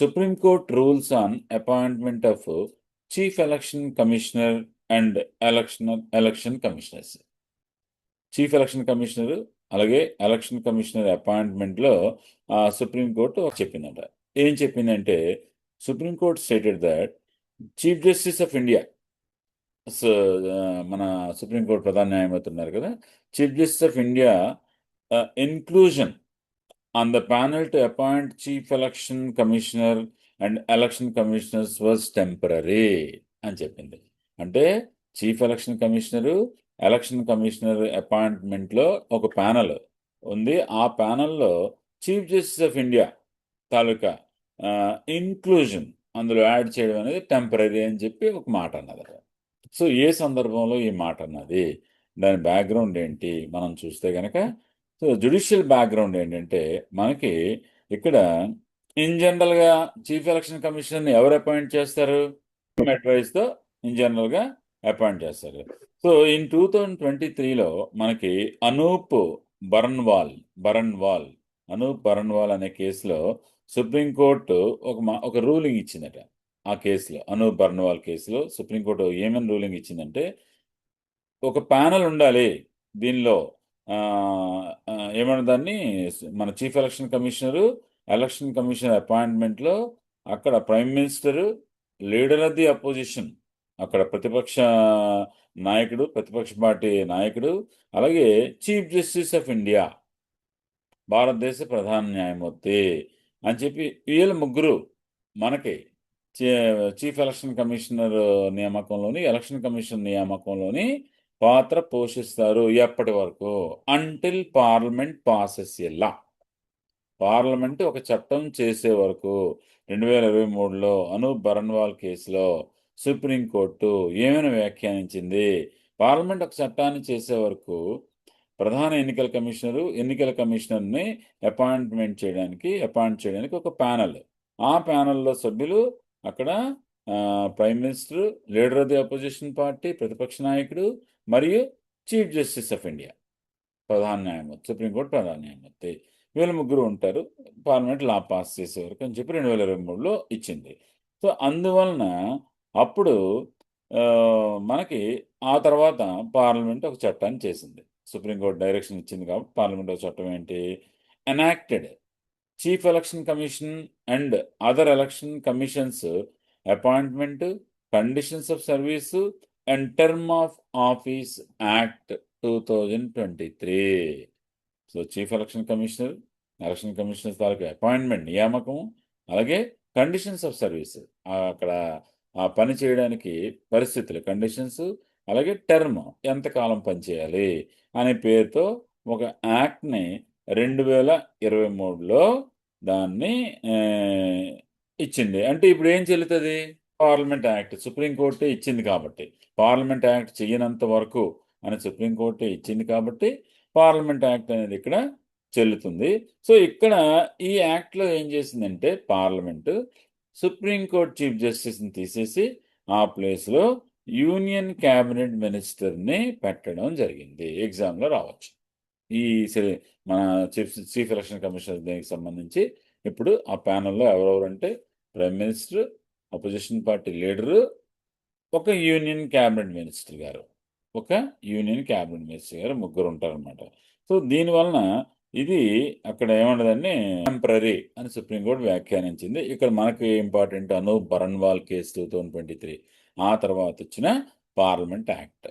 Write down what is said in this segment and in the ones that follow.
Supreme Court rules on appointment of Chief Election Commissioner and election commissioners. Chief election commissioner అలాగే election commissioner అపాయింట్మెంట్లో supreme court చెప్పిందంట. ఏం చెప్పిందంటే supreme court stated that chief justice of India, మన supreme court ప్రధాన న్యాయమూర్తి ఉన్నారు కదా, chief justice of India inclusion on the panel to appoint chief election commissioner and election commissioners was temporary అని చెప్పింది. అంటే chief election commissioner, election commissioner అపాయింట్మెంట్లో ఒక ప్యానల్ ఉంది. ఆ ప్యానల్లో చీఫ్ జస్టిస్ ఆఫ్ ఇండియా తాలూకా ఇన్క్లూజన్ అందులో యాడ్ చేయడం అనేది టెంపరరీ అని చెప్పి ఒక మాట అన్నది. సో ఏ సందర్భంలో ఈ మాట అన్నది, దాని బ్యాక్గ్రౌండ్ ఏంటి మనం చూస్తే కనుక, సో జ్యుడిషియల్ బ్యాక్గ్రౌండ్ ఏంటంటే మనకి ఇక్కడ ఇన్ జనరల్గా చీఫ్ ఎలక్షన్ కమిషనర్ని ఎవరు అపాయింట్ చేస్తారు? అడ్వైస్తో ఇన్ జనరల్గా అపాయింట్ చేస్తారు. సో ఇన్ 2023లో మనకి అనూప్ బరన్వాల్ అనే కేసులో సుప్రీంకోర్టు ఒక రూలింగ్ ఇచ్చిందట. ఆ కేసులో అనూప్ బర్న్వాల్ కేసులో సుప్రీంకోర్టు ఏమని రూలింగ్ ఇచ్చిందంటే, ఒక ప్యానల్ ఉండాలి దీనిలో, ఏమన్నా దాన్ని మన chief election commissioner, election commissioner అపాయింట్మెంట్లో అక్కడ prime minister, leader of the opposition, అక్కడ ప్రతిపక్ష నాయకుడు, ప్రతిపక్ష పార్టీ నాయకుడు, అలాగే చీఫ్ జస్టిస్ ఆఫ్ ఇండియా, భారతదేశ ప్రధాన న్యాయమూర్తి అని చెప్పి వీళ్ళ ముగ్గురు మనకి చీఫ్ ఎలక్షన్ కమిషనర్ నియామకంలోని, ఎలక్షన్ కమిషన్ నియామకంలోని పాత్ర పోషిస్తారు. ఎప్పటి వరకు? Until parliament passes a law. Parliament ఒక చట్టం చేసే వరకు. 2023లో అనూప్ బర్న్వాల్ కేసులో సుప్రీంకోర్టు ఏమైనా వ్యాఖ్యానించింది? పార్లమెంట్ ఒక చట్టాన్ని చేసే వరకు ప్రధాన ఎన్నికల కమిషనర్ని అపాయింట్ చేయడానికి ఒక ప్యానల్. ఆ ప్యానల్లో సభ్యులు అక్కడ prime minister, leader of the opposition party, ప్రతిపక్ష నాయకుడు మరియు చీఫ్ జస్టిస్ ఆఫ్ ఇండియా, ప్రధాన న్యాయమూర్తి, సుప్రీంకోర్టు ప్రధాన న్యాయమూర్తి, వీళ్ళు ముగ్గురు ఉంటారు పార్లమెంట్ లా పాస్ చేసే వరకు అని చెప్పి 2023లో ఇచ్చింది. సో అందువలన అప్పుడు మనకి ఆ తర్వాత పార్లమెంట్ ఒక చట్టాన్ని చేసింది. సుప్రీంకోర్టు డైరెక్షన్ ఇచ్చింది కాబట్టి పార్లమెంట్ ఒక చట్టం ఏంటి enacted, chief election commission and other election commissions appointment, conditions of service and term of office act 2023. So chief election commissioner తాలూకు అపాయింట్మెంట్, నియామకం, అలాగే కండిషన్స్ ఆఫ్ సర్వీస్, అక్కడ ఆ పని చేయడానికి పరిస్థితులు, కండిషన్స్, అలాగే టర్మ్, ఎంతకాలం పనిచేయాలి అనే పేరుతో ఒక యాక్ట్ని 2023లో దాన్ని ఇచ్చింది. అంటే ఇప్పుడు ఏం చెల్లుతుంది? పార్లమెంట్ యాక్ట్ సుప్రీంకోర్టే ఇచ్చింది కాబట్టి, పార్లమెంట్ యాక్ట్ చెయ్యనంత వరకు అని సుప్రీంకోర్టే ఇచ్చింది కాబట్టి పార్లమెంట్ యాక్ట్ అనేది ఇక్కడ చెల్లుతుంది. సో ఇక్కడ ఈ యాక్ట్లో ఏం చేసిందంటే పార్లమెంటు సుప్రీంకోర్టు చీఫ్ జస్టిస్ని తీసేసి ఆ ప్లేస్లో యూనియన్ క్యాబినెట్ మినిస్టర్ని పెట్టడం జరిగింది. ఎగ్జామ్లో రావచ్చు. ఈ మన చీఫ్ ఎలక్షన్ కమిషనర్ దీనికి సంబంధించి ఇప్పుడు ఆ ప్యానల్లో ఎవరెవరంటే prime minister, opposition party leader, ఒక యూనియన్ క్యాబినెట్ మినిస్టర్ గారు, ముగ్గురు ఉంటారనమాట. సో దీనివలన ఇది అక్కడ ఏమంటదండి టెంపరరీ అని సుప్రీంకోర్టు వ్యాఖ్యానించింది. ఇక్కడ మనకు ఇంపార్టెంట్ అనూప్ బర్న్వాల్ కేసు 2023, ఆ తర్వాత వచ్చిన parliament act.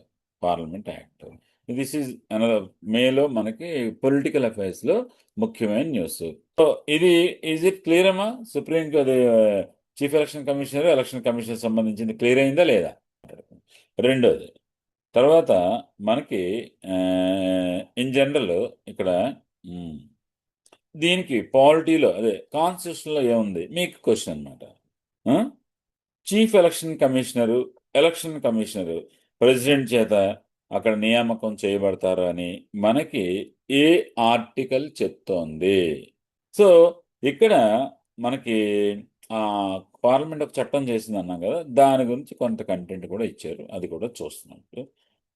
This is another మేలో మనకి పొలిటికల్ అఫైర్స్లో ముఖ్యమైన న్యూస్. సో ఇది ఈజ్ ఇట్ క్లియర్ అమ్మా? సుప్రీంకోర్టు చీఫ్ ఎలక్షన్ కమిషనర్ సంబంధించింది క్లియర్ అయిందా లేదా? రెండోది తర్వాత మనకి ఇన్ జనరల్ ఇక్కడ దీనికి పాలిటీలో అదే కాన్స్టిట్యూషన్లో ఏముంది మీకు క్వశ్చన్ అనమాట. చీఫ్ ఎలక్షన్ కమిషనరు ప్రెసిడెంట్ చేత అక్కడ నియామకం చేయబడతారు అని మనకి ఏ ఆర్టికల్ చెప్తోంది? సో ఇక్కడ మనకి పార్లమెంట్ ఒక చట్టం చేసింది అన్నాం కదా, దాని గురించి కొంత కంటెంట్ కూడా ఇచ్చారు, అది కూడా చూస్తున్నాం.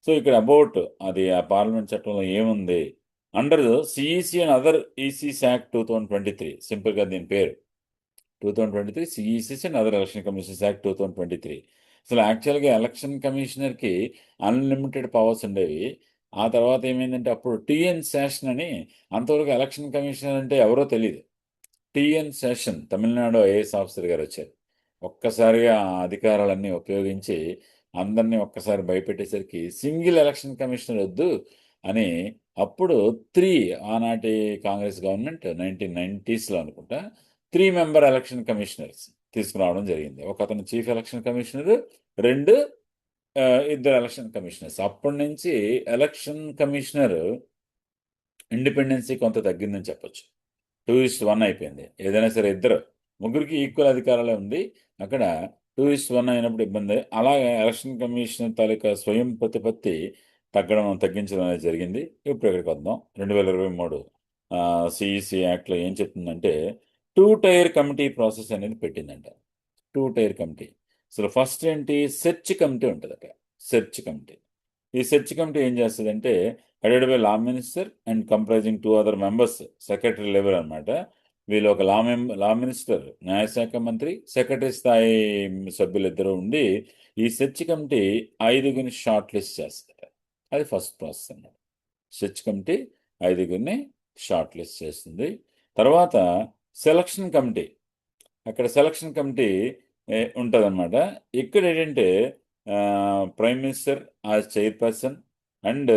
సో ఇక్కడ అబౌట్ అది ఆ పార్లమెంట్ చట్టంలో ఏముంది under CEC and other ECs act 2023, సింపుల్గా దీని పేరు 2023 CECs and other election commissions act 2023. అసలు యాక్చువల్గా ఎలక్షన్ కమిషనర్కి అన్లిమిటెడ్ పవర్స్ ఉండేవి. ఆ తర్వాత ఏమైందంటే అప్పుడు టిఎన్ శేషన్ అని, అంతవరకు ఎలక్షన్ కమిషనర్ అంటే ఎవరో తెలియదు. TN Seshan Tamil Nadu IAS officer గారు వచ్చారు. ఒక్కసారిగా ఆ అధికారాలన్నీ ఉపయోగించి అందరినీ ఒక్కసారి భయపెట్టేసరికి సింగిల్ ఎలక్షన్ కమిషనర్ వద్దు అని అప్పుడు ఆనాటి కాంగ్రెస్ గవర్నమెంట్ 1990స్లో అనుకుంటా 3 మెంబర్ ఎలక్షన్ కమిషనర్స్ తీసుకురావడం జరిగింది. ఒక అతను చీఫ్ ఎలక్షన్ కమిషనర్, 2 ఇద్దరు ఎలక్షన్ కమిషనర్స్. అప్పటి నుంచి ఎలక్షన్ కమిషనర్ ఇండిపెండెన్సీ కొంత తగ్గిందని చెప్పొచ్చు. 2:1 అయిపోయింది. ఏదైనా సరే ముగ్గురికి ఈక్వల్ అధికారాలే ఉంది. అక్కడ 2:1 అయినప్పుడు ఇబ్బంది. అలాగే ఎలక్షన్ కమిషన్ తాలూకా స్వయం ప్రతిపత్తి తగ్గించడం అనేది జరిగింది. ఇప్పుడు ఇక్కడికి వద్దాం. 2023 సిఈసి యాక్ట్లో ఏం చెప్తుందంటే 2 టైర్ కమిటీ ప్రాసెస్ అనేది పెట్టిందంట. 2 టైర్ కమిటీ. అసలు ఫస్ట్ ఏంటి, సెర్చ్ కమిటీ ఉంటుందట. Search committee. ఈ సెర్చ్ కమిటీ ఏం చేస్తుందంటే headed by law minister and comprising 2 other members, secretary level అనమాట. వీళ్ళు ఒక లా మినిస్టర్, న్యాయశాఖ మంత్రి, సెక్రటరీ స్థాయి సభ్యులిద్దరూ ఉండి ఈ సెర్చ్ కమిటీ 5గురిని షార్ట్ లిస్ట్ చేస్తారు. అది ఫస్ట్ ప్రాసెస్ అన్నమాట. సెర్చ్ కమిటీ 5గురిని షార్ట్ లిస్ట్ చేస్తుంది. తర్వాత సెలక్షన్ కమిటీ, అక్కడ సెలక్షన్ కమిటీ ఉంటుందన్నమాట. ఇక్కడ ఏంటంటే prime minister as chairperson and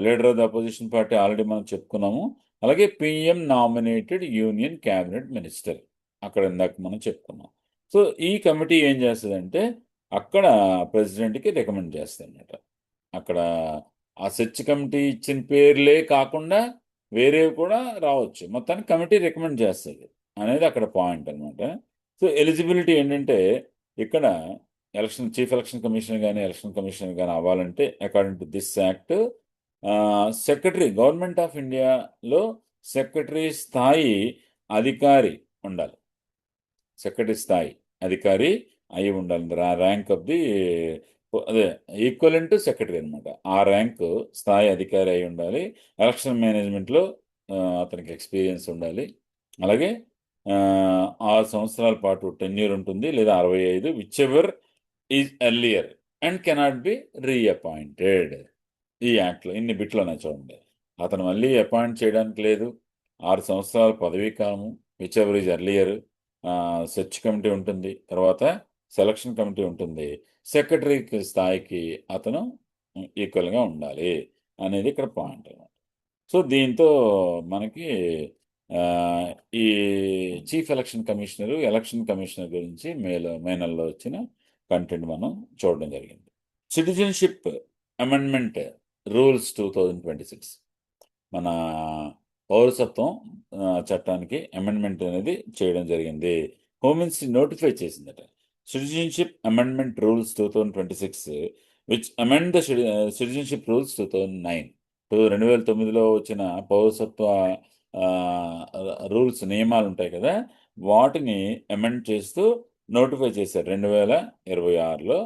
leader of the opposition party already మనం చెప్పుకున్నాము. అలాగే PM nominated union cabinet minister అక్కడ ఇందాక మనం చెప్పుకున్నాం. సో ఈ కమిటీ ఏం చేస్తుందంటే అక్కడ ప్రెసిడెంట్కి రికమెండ్ చేస్తుందన్నమాట. అక్కడ ఆ సెర్చ్ కమిటీ ఇచ్చిన పేర్లే కాకుండా వేరేవి కూడా రావచ్చు. మొత్తానికి కమిటీ రికమెండ్ చేస్తుంది అనేది అక్కడ పాయింట్ అనమాట. సో ఎలిజిబిలిటీ ఏంటంటే ఇక్కడ చీఫ్ ఎలక్షన్ కమిషనర్ కానీ ఎలక్షన్ కమిషనర్ కానీ అవ్వాలంటే according to this act secretary, government of ఇండియాలో సెక్రటరీ స్థాయి అధికారి ఉండాలి. సెక్రటరీ స్థాయి అధికారి అయి ఉండాలి. ర్యాంక్ ఆఫ్ ది అదే ఈక్వలెంట్ సెక్రటరీ అనమాట. ఆ ర్యాంక్ స్థాయి అధికారి అయి ఉండాలి. ఎలక్షన్ మేనేజ్మెంట్లో అతనికి ఎక్స్పీరియన్స్ ఉండాలి. అలాగే 6 సంవత్సరాల పాటు టెన్యూర్ ఉంటుంది, లేదా 65, which ever is earlier and cannot be reappointed. ఈ యాక్ట్లో ఇన్ని బిట్లు ఉన్నాయి చూడండి. అతను మళ్ళీ అపాయింట్ చేయడానికి లేదు. 6 సంవత్సరాల పదవీ కాలము, which ever is earlier, search committee ఉంటుంది, తర్వాత సెలక్షన్ కమిటీ ఉంటుంది, సెక్రటరీ స్థాయికి అతను ఈక్వల్గా ఉండాలి అనేది ఇక్కడ పాయింట్ అనమాట. సో దీంతో మనకి ఈ చీఫ్ ఎలక్షన్ కమిషనర్ గురించి మే నెలలో వచ్చిన కంటెంట్ మనం చూడడం జరిగింది. సిటిజన్షిప్ అమెండ్మెంట్ రూల్స్ 2026 మన పౌరసత్వం చట్టానికి అమెండ్మెంట్ అనేది చేయడం జరిగింది. హోమ్ మినిస్ట్రీ నోటిఫై చేసిందట. Citizenship amendment rules 2026 which amend the citizenship rules 2009. 2009లో వచ్చిన పౌరసత్వ రూల్స్, నియమాలు ఉంటాయి కదా, వాటిని అమెండ్ చేస్తూ నోటిఫై చేశారు. 2026లో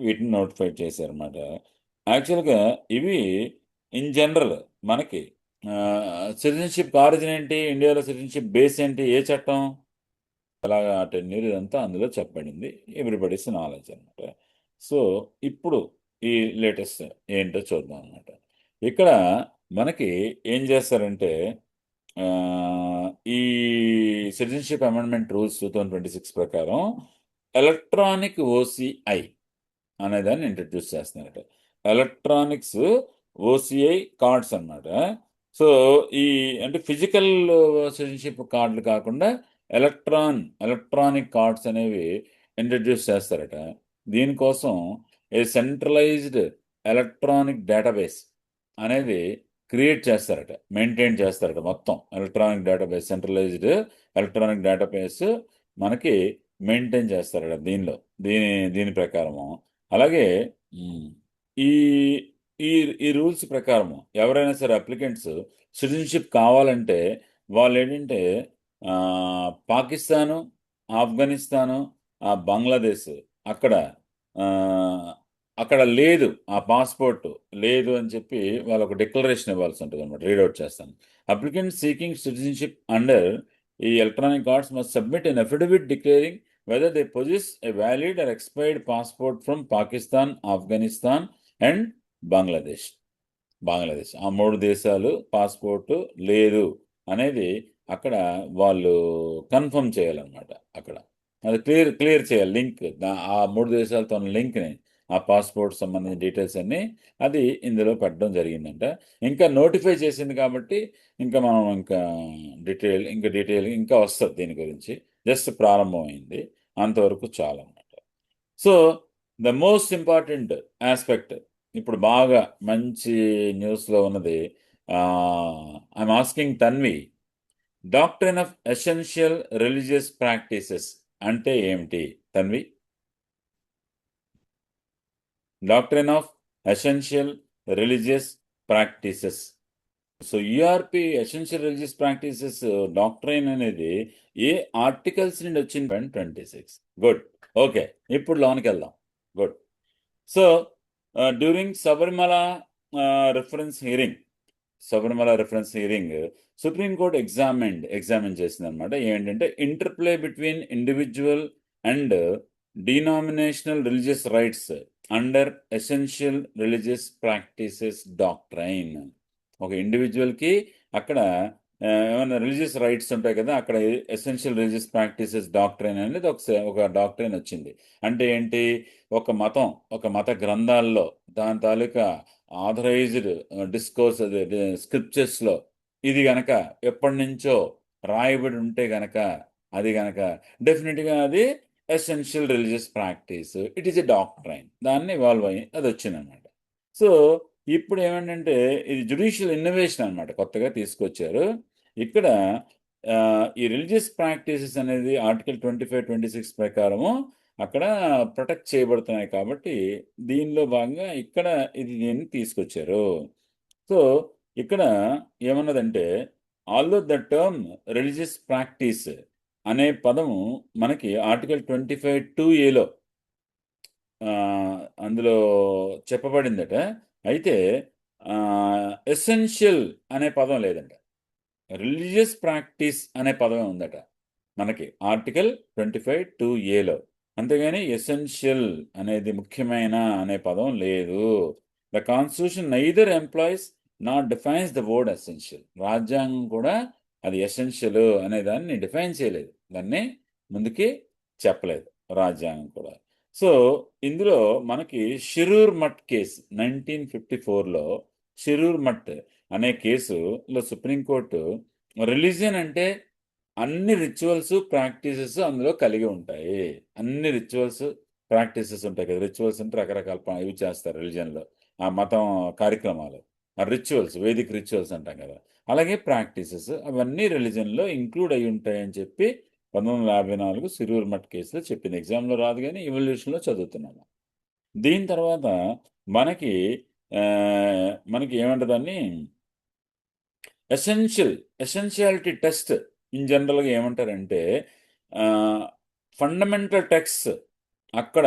వీటిని నోటిఫై చేశారన్నమాట. యాక్చువల్గా ఇవి ఇన్ జనరల్ మనకి సిటిజన్షిప్ ఆరిజిన్ ఏంటి, ఇండియాలో సిటిజన్షిప్ బేస్ ఏంటి, ఏ చట్టం, అలాగా టెన్యూర్ ఇదంతా అందులో చెప్పబడింది. ఎవ్రీబడీస్ నాలెడ్జ్ అనమాట. సో ఇప్పుడు ఈ లేటెస్ట్ ఏంటో చూద్దాం అనమాట. ఇక్కడ మనకి ఏం చేస్తారంటే ఈ సిటిజన్షిప్ అమెండ్మెంట్ రూల్స్ 2026 ప్రకారం ఎలక్ట్రానిక్ ఓసిఐ అనేదాన్ని ఇంట్రడ్యూస్ చేస్తున్నారట. ఎలక్ట్రానిక్స్ ఓసిఐ కార్డ్స్ అన్నమాట. సో ఈ అంటే ఫిజికల్ సిటిజన్షిప్ కార్డులు కాకుండా ఎలక్ట్రానిక్ కార్డ్స్ అనేవి ఇంట్రడ్యూస్ చేస్తారట. దీనికోసం ఏ సెంట్రలైజ్డ్ ఎలక్ట్రానిక్ డేటాబేస్ అనేది క్రియేట్ చేస్తారట, మెయింటైన్ చేస్తారట. మొత్తం సెంట్రలైజ్డ్ ఎలక్ట్రానిక్ డేటాబేస్ మనకి మెయింటైన్ చేస్తారట దీని ప్రకారము. అలాగే ఈ ఈ ఈ రూల్స్ ప్రకారము ఎవరైనా సరే అప్లికెంట్స్ సిటిజన్షిప్ కావాలంటే వాళ్ళు ఏంటంటే పాకిస్తాను, ఆఫ్ఘనిస్తాను, బంగ్లాదేశ్ అక్కడ లేదు, ఆ పాస్పోర్ట్ లేదు అని చెప్పి వాళ్ళు ఒక డిక్లరేషన్ ఇవ్వాల్సి ఉంటుంది అనమాట. రీడౌట్ చేస్తాను. అప్లికెంట్ సీకింగ్ సిటిజన్షిప్ అండర్ ఈ electronic cards must submit an affidavit declaring whether they possess a valid or expired passport from Pakistan, Afghanistan and Bangladesh. ఆ 3 దేశాలు పాస్పోర్ట్ లేదు అనేది అక్కడ వాళ్ళు కన్ఫర్మ్ చేయాలన్నమాట. అక్కడ అది క్లియర్ చేయాలి లింక్. ఆ 3 దేశాలతో ఉన్న లింక్ని, ఆ పాస్పోర్ట్ సంబంధించిన డీటెయిల్స్ అన్నీ అది ఇందులో పెట్టడం జరిగిందంట. ఇంకా నోటిఫై చేసింది కాబట్టి ఇంకా మనం డీటెయిల్ ఇంకా వస్తుంది దీని గురించి. జస్ట్ ప్రారంభమైంది, అంతవరకు చాలన్నమాట. So the most important aspect ఇప్పుడు బాగా మంచి న్యూస్లో ఉన్నది, I'm asking Tanvi, doctrine of essential religious practices అంటే ఏమిటి Tanvi? Doctrine of essential religious practices. So ERP essential religious practices doctrine అనేది ఏ ఆర్టికల్స్ నుండి వచ్చింది? 26. గుడ్. ఓకే, ఇప్పుడు లోనికి వెళ్దాం. Good. So during Sabarimala reference hearing supreme court examine చేసింది అనమాట. ఏంటంటే interplay between individual and denominational religious rights under essential religious practices doctrine. ఒక ఇండివిజువల్కి అక్కడ ఏమైనా రిలీజియస్ రైట్స్ ఉంటాయి కదా, అక్కడ ఎసెన్షియల్ రిలీజియస్ ప్రాక్టీసెస్ డాక్ట్రైన్ అనేది ఒక డాక్ట్రైన్ వచ్చింది. అంటే ఏంటి, ఒక మత గ్రంథాల్లో దాని తాలూకా ఆథరైజ్డ్ డిస్కోర్స్ స్క్రిప్చర్స్లో ఇది గనక ఎప్పటి నుంచో రాయబడి ఉంటే గనక అది గనక డెఫినెట్గా అది essential religious practice, it is a doctrine. దాన్ని ఇవాల్వ్ అయ్యి అది వచ్చిందనమాట. సో ఇప్పుడు ఏమంటే ఇది జ్యుడిషియల్ ఇన్నోవేషన్ అనమాట, కొత్తగా తీసుకొచ్చారు. ఇక్కడ ఈ రిలీజియస్ ప్రాక్టీసెస్ అనేది ఆర్టికల్ 25, 26 ప్రకారము అక్కడ ప్రొటెక్ట్ చేయబడుతున్నాయి కాబట్టి దీనిలో భాగంగా ఇక్కడ దీన్ని తీసుకొచ్చారు. సో ఇక్కడ ఏమన్నదంటే, although the term religious practice అనే పదము మనకి ఆర్టికల్ 25(2)(a)లో అందులో చెప్పబడిందట. అయితే ఎసెన్షియల్ అనే పదం లేదంట, రిలీజియస్ ప్రాక్టీస్ అనే పదమే ఉందట మనకి ఆర్టికల్ 25(2)(a)లో. అంతేగాని ఎసెన్షియల్ అనేది ముఖ్యమైన అనే పదం లేదు. The constitution neither employees not defines the word essential. రాజ్యాంగం కూడా అది ఎసెన్షియల్ అనే దాన్ని డిఫైన్ చేయలేదు, దాన్ని ముందుకి చెప్పలేదు రాజ్యాంగం కూడా. సో ఇందులో మనకి షిరూర్ మట్ కేసు 1954లో షిరూర్ మట్ అనే కేసులో సుప్రీంకోర్టు రిలీజియన్ అంటే అన్ని రిచువల్స్ ప్రాక్టీసెస్ అందులో కలిగి ఉంటాయి. అన్ని రిచువల్స్ ప్రాక్టీసెస్ ఉంటాయి కదా, రిచువల్స్ అంటే రకరకాల ఇవి చేస్తారు రిలీజన్లో, ఆ మతం కార్యక్రమాలు, రిచువల్స్, వేదిక్ రిచువల్స్ అంటాం కదా, అలాగే ప్రాక్టీసెస్ అవన్నీ రిలీజన్లో ఇంక్లూడ్ అయి ఉంటాయని చెప్పి 1954 సిరూర్ మట్ కేసులో చెప్పింది. ఎగ్జామ్లో రాదు కానీ ఇవల్యూషన్లో చదువుతున్నాము. దీని తర్వాత మనకి ఏమంటుందని ఎసెన్షియాలిటీ టెస్ట్ ఇన్ జనరల్గా ఏమంటారంటే ఫండమెంటల్ టెక్స్ట్ అక్కడ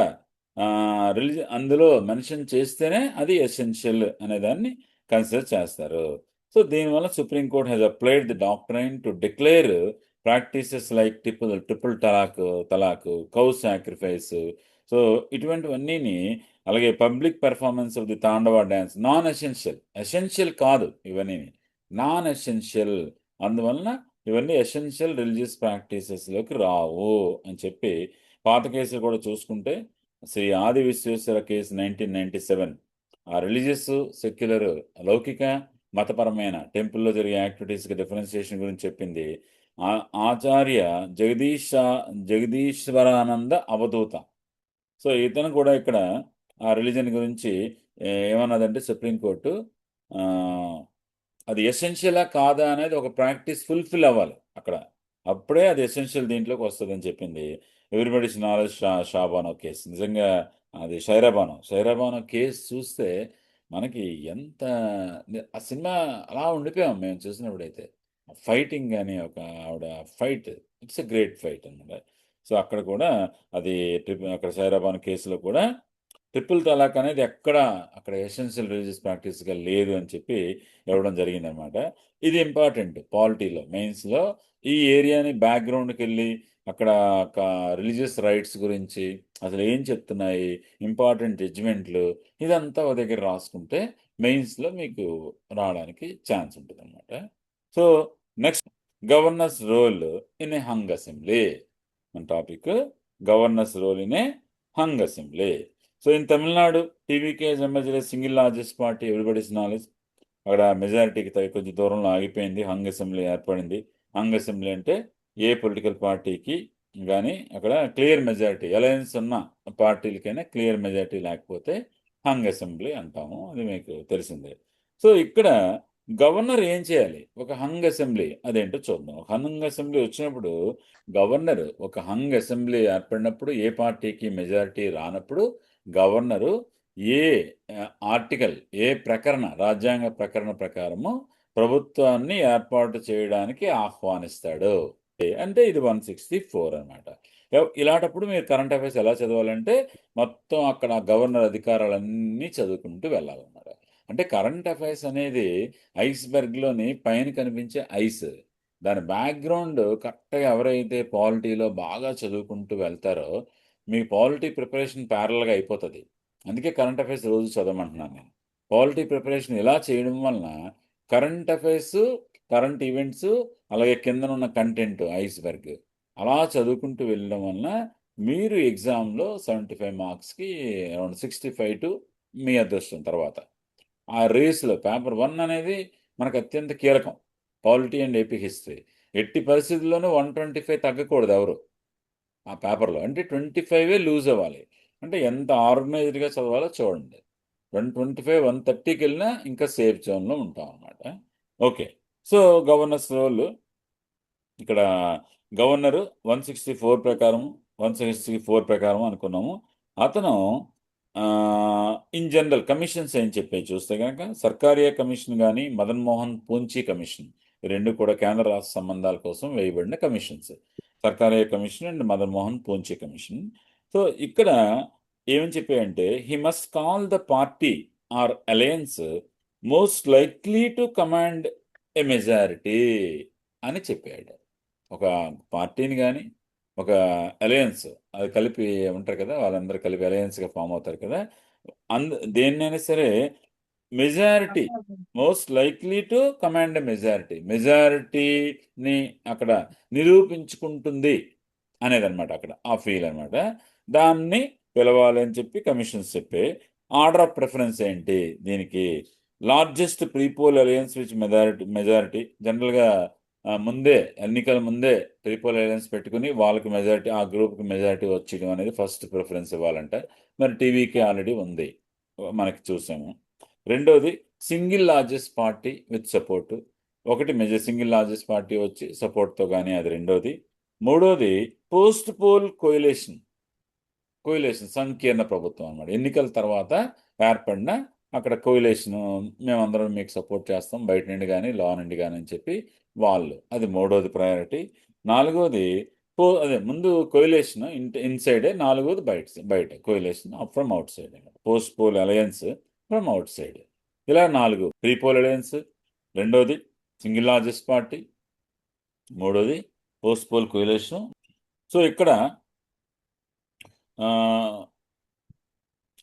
అందులో మెన్షన్ చేస్తేనే అది ఎసెన్షియల్ అనే దాన్ని కన్సిడర్ చేస్తారు. సో దీనివల్ల supreme court has applied the doctrine to declare practices like triple talaq, cow sacrifice, so ఇటువంటివన్నీ, అలాగే public performance of the Tandava dance non essential కాదు, ఇవన్నీ నాన్ ఎసెన్షియల్. అందువలన ఇవన్నీ ఎసెన్షియల్ రిలీజియస్ ప్రాక్టీసెస్లోకి రావు అని చెప్పి, పాత కేసులు కూడా చూసుకుంటే శ్రీ ఆది విశ్వేశ్వర కేసు 1997 ఆ రిలీజియస్, సెక్యులర్, లౌకిక, మతపరమైన టెంపుల్లో జరిగే యాక్టివిటీస్కి డిఫరెన్సియేషన్ గురించి చెప్పింది ఆచార్య జగదీశ్వరానంద అవధూత. సో ఇతను కూడా ఇక్కడ ఆ రిలీజన్ గురించి ఏమన్నదంటే సుప్రీంకోర్టు అది ఎసెన్షియలా కాదా అనేది ఒక ప్రాక్టీస్ ఫుల్ఫిల్ అవ్వాలి అక్కడ, అప్పుడే అది ఎసెన్షియల్ దీంట్లోకి వస్తుందని చెప్పింది. ఎవ్రీబడీస్ నాలెడ్జ్ షాబానో కేసు, నిజంగా అది సైరాబానో కేసు చూస్తే మనకి ఎంత ఆ సినిమా అలా ఉండిపోయాం మేము చూసినప్పుడైతే. ఫైటింగ్ కానీ ఒక ఆవిడ fight, it's a great fight అనమాట. సో అక్కడ కూడా అది అక్కడ సైరాబానో కేసులో కూడా ట్రిపుల్ తలాక్ అనేది అక్కడ ఎసెన్షియల్ రిలీజియస్ ప్రాక్టీస్గా లేదు అని చెప్పి ఇవ్వడం జరిగిందనమాట. ఇది ఇంపార్టెంట్ పాలిటీలో, మెయిన్స్లో ఈ ఏరియాని బ్యాక్గ్రౌండ్కి వెళ్ళి అక్కడ రిలీజియస్ రైట్స్ గురించి అసలు ఏం చెప్తున్నాయి, ఇంపార్టెంట్ జడ్జిమెంట్లు, ఇదంతా ఒక దగ్గర రాసుకుంటే మెయిన్స్లో మీకు రావడానికి ఛాన్స్ ఉంటుంది అనమాట. So next, governor's role in a hung assembly. మన topic governor's role in a hung assembly. So in Tamil Nadu TVK emerge single largest party, everybody's knowledge. అక్కడ మెజారిటీకి కొంచెం దూరంలో ఆగిపోయింది, హంగ్ అసెంబ్లీ ఏర్పడింది. హంగ్ అసెంబ్లీ అంటే ఏ పొలిటికల్ పార్టీకి కానీ అక్కడ క్లియర్ మెజారిటీ, అలయన్స్ ఉన్న పార్టీలకైనా క్లియర్ మెజారిటీ లేకపోతే హంగ్ అసెంబ్లీ అంటాము, అది మీకు తెలిసిందే. సో ఇక్కడ గవర్నర్ ఏం చేయాలి ఒక హంగ్ అసెంబ్లీ, అదేంటో చూద్దాం. ఒక హంగ్ అసెంబ్లీ వచ్చినప్పుడు గవర్నర్, ఒక హంగ్ అసెంబ్లీ ఏర్పడినప్పుడు ఏ పార్టీకి మెజారిటీ రానప్పుడు గవర్నరు ఏ ఆర్టికల్, ఏ ప్రకరణ, రాజ్యాంగ ప్రకరణ ప్రకారము ప్రభుత్వాన్ని ఏర్పాటు చేయడానికి ఆహ్వానిస్తాడు అంటే ఇది 164 అనమాట. ఇలాంటప్పుడు మీరు కరెంట్ అఫైర్స్ ఎలా చదవాలంటే మొత్తం అక్కడ గవర్నర్ అధికారాలన్నీ చదువుకుంటూ వెళ్ళాలన్నమాట. అంటే కరెంట్ అఫైర్స్ అనేది ఐస్బర్గ్లోని పైన కనిపించే ఐస్, దాని బ్యాక్గ్రౌండ్ కరెక్ట్గా ఎవరైతే పాలిటీలో బాగా చదువుకుంటూ వెళ్తారో మీ పాలిటీ ప్రిపరేషన్ ప్యారల్గా అయిపోతుంది. అందుకే కరెంట్ అఫైర్స్ రోజు చదవమంటున్నాను నేను. పాలిటీ ప్రిపరేషన్ ఇలా చేయడం వలన కరెంట్ అఫైర్స్, కరెంట్ ఈవెంట్స్, అలాగే కిందనున్న కంటెంట్ ఐస్బర్గ్ అలా చదువుకుంటూ వెళ్ళడం వలన మీరు ఎగ్జామ్లో 75 మార్క్స్కి అరౌండ్ 65 టు మీ అదృష్టం. తర్వాత ఆ రేస్లో పేపర్ 1 అనేది మనకు అత్యంత కీలకం, పాలిటీ అండ్ ఏపీ హిస్టరీ. ఎట్టి పరిస్థితుల్లోనూ 125 తగ్గకూడదు ఎవరు ఆ పేపర్లో, అంటే 25 లూజ్ అవ్వాలి. అంటే ఎంత ఆర్గనైజ్డ్గా చదవాలో చూడండి. 125 130కి వెళ్ళినా ఇంకా సేఫ్ జోన్లో ఉంటాం అన్నమాట. ఓకే, సో గవర్నర్స్ రోల్ ఇక్కడ గవర్నరు 164 ప్రకారం, 164 ప్రకారం అనుకున్నాము. అతను ఇన్ జనరల్ కమిషన్స్ ఏం చెప్పాయి చూస్తే కనుక సర్కారియా కమిషన్ కానీ మదన్ మోహన్ పూంచి కమిషన్, ఈ రెండు కూడా కేంద్ర రాష్ట్ర సంబంధాల కోసం వేయబడిన commissions, Sarkaria commission and Madan Mohan Punchhi commission. So ఇక్కడ ఏమని చెప్పాయంటే he must call the party or alliance most likely to command a majority అని చెప్పాడు. ఒక పార్టీని కానీ ఒక అలయన్స్ అది కలిపి ఉంటారు కదా, వాళ్ళందరూ కలిపి అలయన్స్గా ఫామ్ అవుతారు కదా, దేన్నైనా సరే majority, most likely to command మెజారిటీని అక్కడ నిరూపించుకుంటుంది అనేది అనమాట, అక్కడ ఆ ఫీల్ అనమాట. దాన్ని పిలవాలి అని చెప్పి కమిషన్స్ చెప్పే ఆర్డర్ ఆఫ్ ప్రిఫరెన్స్ ఏంటి దీనికి, largest prepoll alliance which majority జనరల్గా ముందే ఎన్నికల ముందే ప్రీపోల్ అలయన్స్ పెట్టుకుని వాళ్ళకి మెజారిటీ, ఆ గ్రూప్కి మెజారిటీ వచ్చేయడం అనేది ఫస్ట్ ప్రిఫరెన్స్ ఇవ్వాలంట. మరి టీవీకి ఆల్రెడీ ఉంది, మనకి చూసాము. రెండోది single largest party with support, ఒకటి సింగిల్ లార్జెస్ట్ పార్టీ వచ్చి సపోర్ట్తో కానీ, అది రెండోది. మూడోది పోస్ట్ పోల్ కోయిలేషన్ సంకీర్ణ ప్రభుత్వం అన్నమాట. ఎన్నికల తర్వాత ఏర్పడిన అక్కడ కోయిలేషన్, మేమందరం మీకు సపోర్ట్ చేస్తాం బయట నుండి కానీ లా నుండి కానీ అని చెప్పి వాళ్ళు, అది మూడోది ప్రయారిటీ. నాలుగోది అదే ముందు కోయిలేషన్ ఇన్సైడే, నాలుగోది బయట coalition from out side, post poll alliance from out side. ఇలా 4 ప్రీ పోల్ అలయన్స్, రెండోది సింగిల్ లార్జెస్ట్ పార్టీ, మూడోది పోస్ట్ పోల్ కోయిలేషన్. సో ఇక్కడ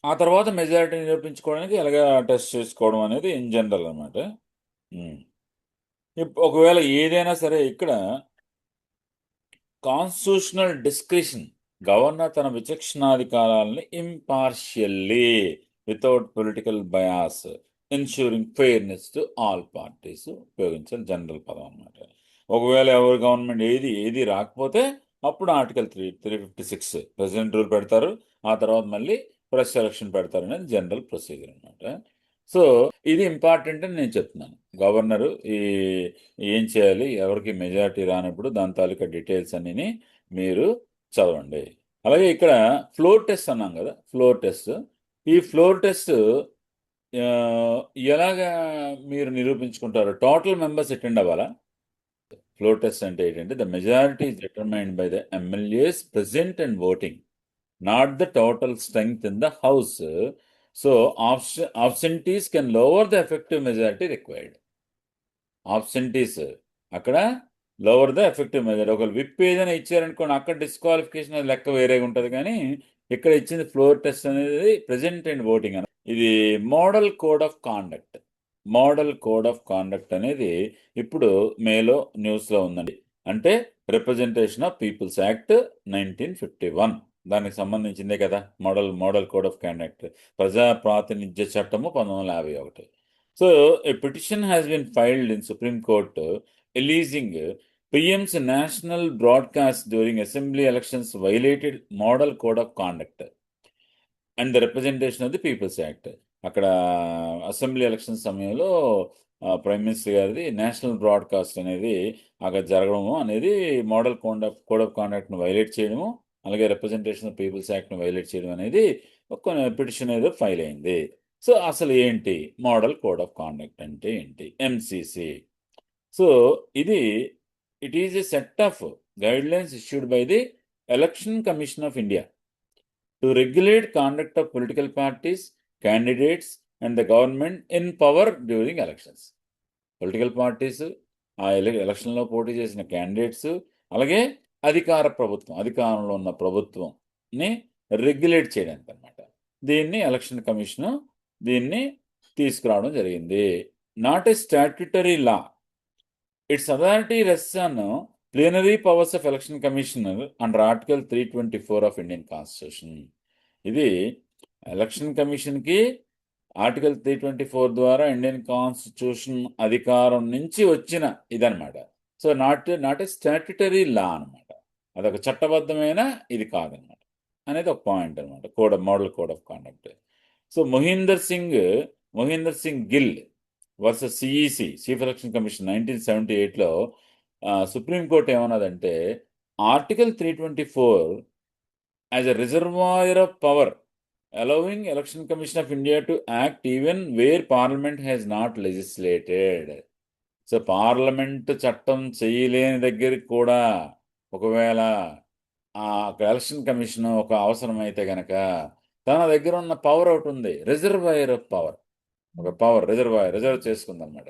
ఆ తర్వాత మెజారిటీ నిరూపించుకోవడానికి ఎలాగా టెస్ట్ చేసుకోవడం అనేది ఇన్ జనరల్ అనమాట. ఒకవేళ ఏదైనా సరే ఇక్కడ కాన్స్టిట్యూషనల్ డిస్క్రిషన్, గవర్నర్ తన విచక్షణాధికారాలని impartially without political bias ensuring fairness to all parties ఉపయోగించాలి, జనరల్ పదం అనమాట. ఒకవేళ ఎవరు గవర్నమెంట్ ఏది రాకపోతే అప్పుడు ఆర్టికల్ 356 ప్రెసిడెంట్ రూల్ పెడతారు, ఆ తర్వాత మళ్ళీ ఫ్రెష్ ఎలక్షన్ పెడతారు అనేది జనరల్ ప్రొసీజర్ అనమాట. సో ఇది ఇంపార్టెంట్ అని నేను చెప్తున్నాను. గవర్నరు ఏం చేయాలి, ఎవరికి మెజారిటీ రానప్పుడు దాని తాలూకా డీటెయిల్స్ అన్నీ మీరు చదవండి. అలాగే ఇక్కడ ఫ్లోర్ టెస్ట్ అన్నాం కదా, ఈ ఫ్లోర్ టెస్ట్ ఎలాగా మీరు నిరూపించుకుంటారు, టోటల్ మెంబర్స్ అటెండ్ అవ్వాలా. ఫ్లోర్ టెస్ట్ అంటే ఏంటంటే the majority is determined by the MLAs present and voting. not the total strength in the House. So absentees can lower the effective majority required. Absentees అక్కడ lower the effective measure. ఒకవేళ whip ఏదైనా ఇచ్చారనుకోండి, అక్కడ disqualification లెక్క వేరేగా ఉంటుంది, కానీ ఇక్కడ ఇచ్చింది ఫ్లోర్ టెస్ట్ అనేది ప్రెజెంట్ అండ్ ఓటింగ్ అని. ఇది model code of conduct. Model code of conduct అనేది ఇప్పుడు మేలో న్యూస్లో ఉందండి. అంటే రిప్రజెంటేషన్ ఆఫ్ పీపుల్స్ యాక్ట్ 1951 దానికి సంబంధించిందే కదా మోడల్ కోడ్ ఆఫ్ కాండక్ట్. ప్రజా ప్రాతినిధ్య చట్టము 1951. So, a petition has been filed in Supreme Court alleging PM's national broadcast during assembly elections violated Model Code of Conduct and the representation of the People's Act. అక్కడ assembly election సమయంలో prime minister గారిది national broadcast అనేది అక్కడ జరగడము అనేది model code of కాండక్ట్ను violate చేయడము, అలాగే representation of peoples యాక్ట్ను violate చేయడం అనేది ఒక పిటిషన్ ఏదో ఫైల్ అయింది. సో అసలు ఏంటి మోడల్ కోడ్ ఆఫ్ కాండక్ట్ అంటే ఏంటి? ఎంసీసీ. సో ఇది it is a set of guidelines issued by the election commission of India to regulate conduct of political parties, candidates and the government in power during elections. Political parties, ఆ ఎలక్షన్లో పోటీ చేసిన candidates, అలాగే అధికారంలో ఉన్న ప్రభుత్వంని regulate చేయడానికి అనమాట. దీన్ని ఎలక్షన్ కమిషన్ దీన్ని తీసుకురావడం జరిగింది. Not a statutory law. Its authority rests on plenary powers of election commissioner under article 324 of Indian constitution. ఇది ఎలక్షన్ కమిషన్కి ఆర్టికల్ 324 ద్వారా ఇండియన్ కాన్స్టిట్యూషన్ అధికారం నుంచి వచ్చిన ఇదనమాట. So not a statutory law అనమాట. అదొక చట్టబద్ధమైన ఇది కాదనమాట అనేది ఒక పాయింట్ అనమాట. Model code of conduct. So Mohinder Singh Gill versus CEC, chief election commission 1978లో సుప్రీంకోర్టు ఏమన్నదంటే article 324 as a reservoir of power allowing Election Commission of India to act even where Parliament has not legislated. So parliament చట్టం చేయలేని దగ్గరికి కూడా ఒకవేళ election commission ఒక అవసరమైతే గనక తన దగ్గర ఉన్న పవర్ ఒకటి ఉంది, రిజర్వాయర్ ఆఫ్ పవర్, ఒక పవర్ రిజర్వ్ చేసుకుందనమాట,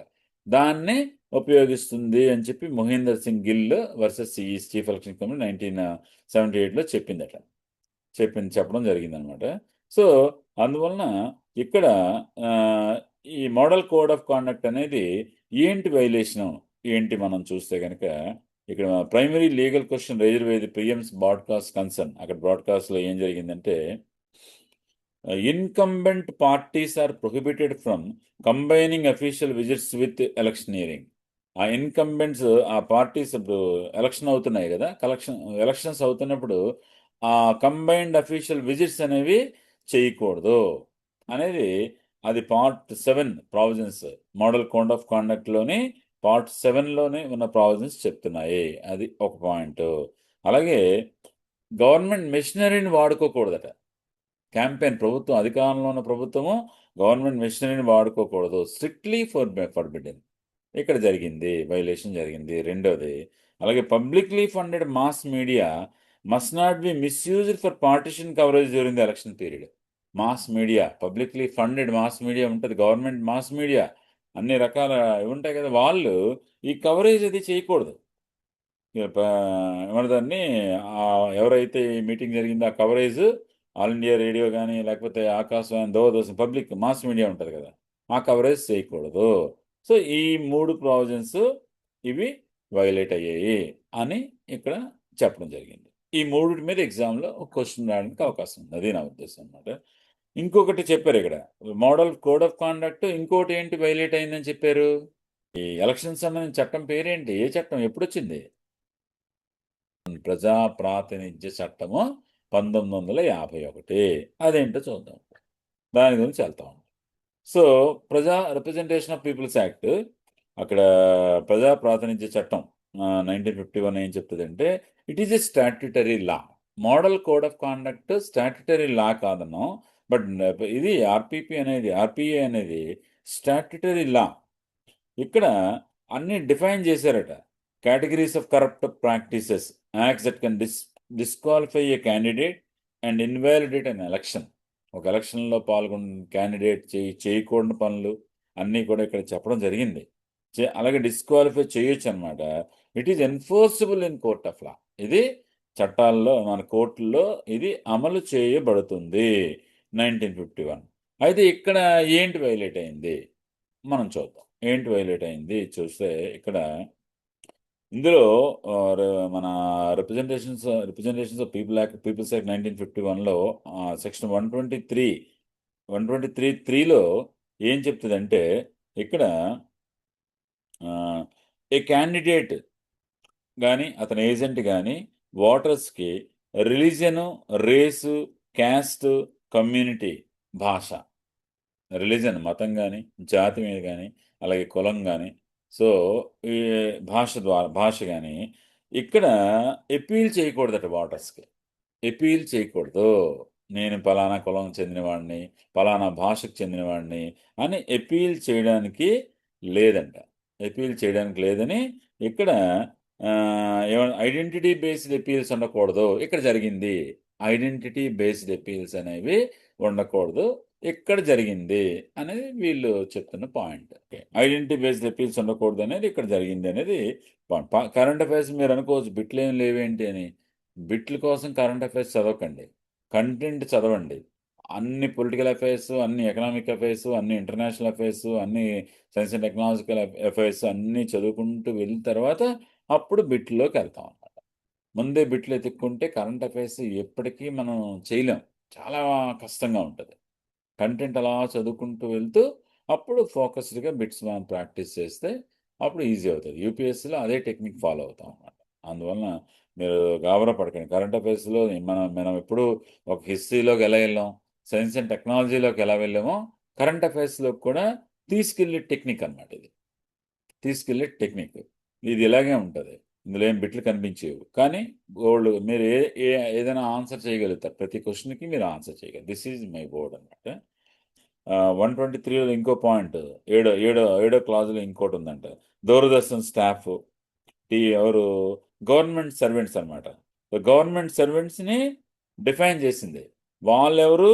దాన్ని ఉపయోగిస్తుంది అని చెప్పి Mohinder Singh Gill versus chief election commission 1978లో చెప్పడం జరిగిందనమాట. సో అందువలన ఇక్కడ ఈ మోడల్ కోడ్ ఆఫ్ కాండక్ట్ అనేది ఏంటి వైలేషన్ ఏంటి మనం చూస్తే కనుక ఇక్కడ primary legal question raised by the PMs broadcast concern. అక్కడ బ్రాడ్కాస్ట్లో ఏం జరిగిందంటే incumbent parties are prohibited from combining official visits with electioneering. ఆ ఇన్కంబెంట్స్, ఆ పార్టీస్ ఇప్పుడు ఎలక్షన్ అవుతున్నాయి కదా, ఎలక్షన్స్ అవుతున్నప్పుడు ఆ కంబైన్డ్ అఫీషియల్ విజిట్స్ అనేవి చేయకూడదు అనేది అది part 7 provisions, model code of కాండక్ట్లోని పార్ట్ 7లోనే ఉన్న ప్రావిజన్స్ చెప్తున్నాయి. అది ఒక పాయింట్. అలాగే గవర్నమెంట్ మెషినరీని వాడుకోకూడదట. ప్రభుత్వం అధికారంలో ఉన్న ప్రభుత్వము గవర్నమెంట్ మెషినరీని వాడుకోకూడదు, స్ట్రిక్ట్లీ ఫర్బిడెన్. ఇక్కడ వైలేషన్ జరిగింది. రెండోది, అలాగే publicly funded mass media must not be misused for partition coverage during the election period. Mass media, publicly funded mass media ఉంటుంది, గవర్నమెంట్ మాస్ మీడియా, అన్ని రకాల ఉంటాయి కదా, వాళ్ళు ఈ కవరేజ్ అది చేయకూడదు. ఏమన్నదాన్ని ఎవరైతే ఈ మీటింగ్ జరిగిందో ఆ కవరేజ్ ఆల్ ఇండియా రేడియో కానీ లేకపోతే Akashvani, Doordarshan, public mass media ఉంటుంది కదా, ఆ కవరేజ్ చేయకూడదు. సో ఈ 3 ప్రావిజన్స్ ఇవి వైలేట్ అయ్యాయి అని ఇక్కడ చెప్పడం జరిగింది. ఈ 3 మీద ఎగ్జామ్లో ఒక క్వశ్చన్ రావడానికి అవకాశం ఉంది, అది నా ఉద్దేశం అనమాట. ఇంకొకటి చెప్పారు ఇక్కడ మోడల్ కోడ్ ఆఫ్ కాండక్ట్, ఇంకోటి ఏంటి వైలేట్ అయిందని చెప్పారు? ఈ ఎలక్షన్ సంబంధించిన చట్టం పేరేంటి? ఏ చట్టం ఎప్పుడు వచ్చింది? ప్రజా ప్రాతినిధ్య చట్టము 1951. అదేంటో చూద్దాం, దాని గురించి వెళ్తాం. So representation of people's act, అక్కడ ప్రజా ప్రాతినిధ్య చట్టం 1951 ఏం చెప్తుందంటే it is a statutory law. Model code of conduct statutory law కాదన్నాం, బట్ ఇది ఆర్పిఏ అనేది స్టాట్యుటరీ లా. ఇక్కడ అన్ని డిఫైన్ చేశారట. Categories of corrupt practices, acts that can disqualify a candidate and invalidate an election. ఒక ఎలక్షన్లో పాల్గొన్న క్యాండిడేట్ చేయకూడని పనులు అన్నీ కూడా ఇక్కడ చెప్పడం జరిగింది. అలాగే డిస్క్వాలిఫై చేయొచ్చు అనమాట. It is enforceable in court of law. ఇది చట్టాల్లో మన కోర్టుల్లో ఇది అమలు చేయబడుతుంది 1951. అయితే ఇక్కడ ఏంటి వైలేట్ అయింది మనం చూద్దాం. ఏంటి వైలేట్ అయింది చూస్తే ఇక్కడ ఇందులో మన రిప్రజెంటేషన్స్ ఆఫ్ పీపుల్స్ యాక్ట్ 1951లో సెక్షన్ 123 ఏం చెప్తుందంటే ఇక్కడ ఏ క్యాండిడేట్ కానీ అతని ఏజెంట్ కానీ ఓటర్స్కి రిలీజను, రేసు, క్యాస్ట్, కమ్యూనిటీ, భాష, రిలీజన్ మతం కానీ, జాతి మీద కానీ, అలాగే కులం కానీ, సో ఈ భాష కానీ ఇక్కడ అపీల్ చేయకూడదట ఓటర్స్కి. అపీల్ చేయకూడదు. నేను పలానా కులం చెందినవాడిని, పలానా భాషకు చెందినవాడిని అని అపీల్ చేయడానికి లేదంట. అపీల్ చేయడానికి లేదని ఇక్కడ ఐడెంటిటీ బేస్డ్ అపీల్స్ ఉండకూడదు. ఇక్కడ జరిగింది. ఐడెంటిటీ బేస్డ్ అపీల్స్ అనేవి ఉండకూడదు. ఇక్కడ జరిగింది అనేది వీళ్ళు చెప్తున్న పాయింట్. ఐడెంటిటీ బేస్డ్ అపీల్స్ ఉండకూడదు అనేది ఇక్కడ జరిగింది అనేది పాయింట్. కరెంట్ అఫైర్స్ మీరు అనుకోవచ్చు బిట్లు ఏం లేవేంటి అని. బిట్ల కోసం కరెంట్ అఫైర్స్ చదవకండి. కంటెంట్ చదవండి. అన్ని పొలిటికల్ అఫైర్స్, అన్ని ఎకనామిక్ అఫైర్స్, అన్ని ఇంటర్నేషనల్ అఫైర్స్, అన్ని సైన్స్ అండ్ టెక్నాలజికల్ అఫైర్స్ అన్నీ చదువుకుంటూ వెళ్ళిన తర్వాత అప్పుడు బిట్లోకి వెళ్తాం అన్నమాట. ముందే బిట్లు ఎత్తుక్కుంటే కరెంట్ అఫైర్స్ ఎప్పటికీ మనం చేయలేం. చాలా కష్టంగా ఉంటుంది. కంటెంట్ అలా చదువుకుంటూ వెళ్తూ అప్పుడు ఫోకస్డ్గా బిట్స్ మనం ప్రాక్టీస్ చేస్తే అప్పుడు ఈజీ అవుతుంది. యూపీఎస్సీలో అదే టెక్నిక్ ఫాలో అవుతాం అన్నమాట. అందువలన మీరు గాబరా పడకండి. కరెంట్ అఫైర్స్లో మనం ఎప్పుడు ఒక హిస్టరీలోకి ఎలా వెళ్ళాం, సైన్స్ అండ్ టెక్నాలజీలోకి ఎలా వెళ్ళామో కరెంట్ అఫైర్స్లో కూడా తీసుకెళ్ళే టెక్నిక్ అన్నమాట. ఇది తీసుకెళ్ళే టెక్నిక్. ఇది ఇలాగే ఉంటుంది. ఇందులో ఏం బిట్లు కనిపించేవి కానీ మీరు ఏదైనా ఆన్సర్ చేయగలుగుతారు. ప్రతి క్వశ్చన్కి మీరు ఆన్సర్ చేయగలరు. దిస్ ఈజ్ మై బోర్డ్ అనమాట. 123లో ఇంకో పాయింట్, ఏడో క్లాజులో ఇంకోటి ఉందంట. దూరదర్శన్ స్టాఫ్ ఎవరు గవర్నమెంట్ సర్వెంట్స్ అనమాట. గవర్నమెంట్ సర్వెంట్స్ని డిఫైన్ చేసింది. వాళ్ళెవరు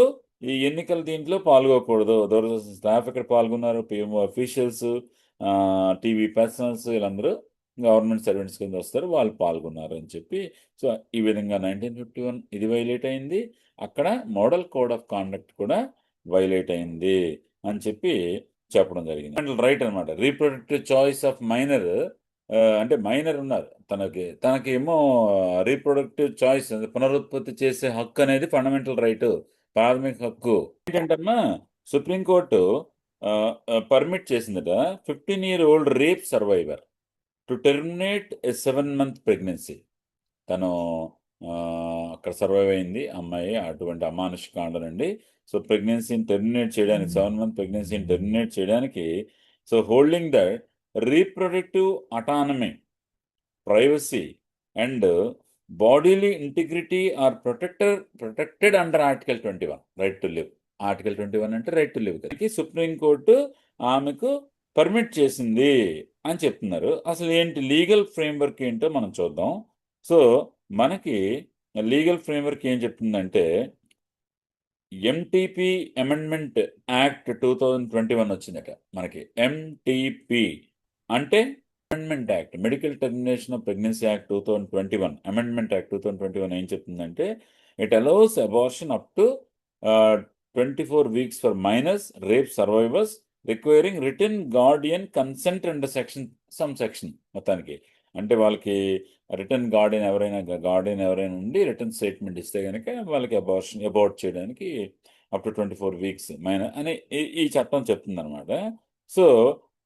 ఈ ఎన్నికల దీంట్లో పాల్గొకూడదు. దూరదర్శన్ స్టాఫ్ ఇక్కడ పాల్గొన్నారు. పిఎంఓ అఫీషియల్స్, టీవీ పర్సనల్స్ వీళ్ళందరూ గవర్నమెంట్ సర్వెంట్స్ కింద వస్తారు. వాళ్ళు పాల్గొన్నారు అని చెప్పి సో ఈ విధంగా 1951 ఇది వైలేట్ అయింది. అక్కడ మోడల్ కోడ్ ఆఫ్ కాండక్ట్ కూడా వైలేట్ అయింది అని చెప్పి చెప్పడం జరిగింది. రైట్ అనమాట. రీప్రొడక్టివ్ చాయిస్ ఆఫ్ మైనర్, అంటే మైనర్ ఉన్నారు, తనకి ఏమో రీప్రొడక్టివ్ చాయిస్ పునరుత్పత్తి చేసే హక్కు అనేది ఫండమెంటల్ రైట్, ప్రాథమిక హక్కు. ఏంటంటమ్మా సుప్రీంకోర్టు పర్మిట్ చేసిందట 15-year-old rape survivor to terminate a 7-month pregnancy. తను అక్కడ సర్వైవ్ అయింది అమ్మాయి. అటువంటి అమానుషికాండనండి. సో ప్రెగ్నెన్సీని టెర్మినేట్ చేయడానికి 7-month ప్రెగ్నెన్సీని టెర్మినేట్ చేయడానికి so holding that reproductive autonomy, privacy and bodily integrity are protected under article 21 right to live. Article 21 అంటే రైట్ టు లివ్. సుప్రీంకోర్టు ఆమెకు పర్మిట్ చేసింది అని చెప్తున్నారు. అసలు ఏంటి లీగల్ ఫ్రేమ్వర్క్ ఏంటో మనం చూద్దాం. సో మనకి లీగల్ ఫ్రేమ్వర్క్ ఏం చెప్తుందంటే ఎంటీపీ అమెండ్మెంట్ యాక్ట్ 2021 వచ్చిందట మనకి. ఎంటీపీ అంటే amendment act, medical termination of pregnancy act 2021. Amendment act 2021 ఏం చెప్తుందంటే it allows abortion up to 24 weeks for minors rape survivors requiring written guardian consent and section మొత్తానికి. అంటే వాళ్ళకి రిటర్న్ గార్డియన్ ఎవరైనా ఉండి రిటర్న్ స్టేట్మెంట్ ఇస్తే కనుక వాళ్ళకి అబార్ట్ చేయడానికి అప్ టు 24 weeks మైనర్ అని ఈ చట్టం చెప్తుంది అనమాట. సో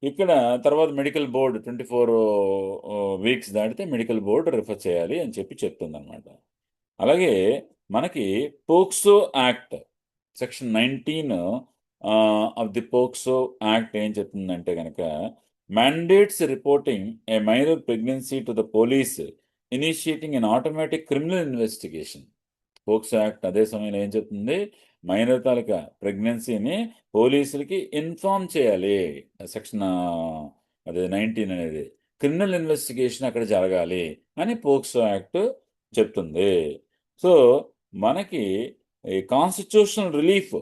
ఇక్కడ తర్వాత మెడికల్ బోర్డు 24 weeks దాటితే మెడికల్ బోర్డు రిఫర్ చేయాలి అని చెప్పి చెప్తుంది అనమాట. అలాగే మనకి POCSO act section 19 of the POCSO act ఏం చెప్తుందంటే కనుక mandates reporting a minor pregnancy to the police initiating an automatic criminal investigation. POCSO act అదే సమయంలో ఏం చెప్తుంది, మైనర్ తాలూకా ప్రెగ్నెన్సీని పోలీసులకి ఇన్ఫార్మ్ చేయాలి. సెక్షన్ అదే 19 అనేది క్రిమినల్ ఇన్వెస్టిగేషన్ అక్కడ జరగాలి అని పోక్సో యాక్ట్ చెప్తుంది. సో మనకి ఈ కాన్స్టిట్యూషనల్ రిలీఫ్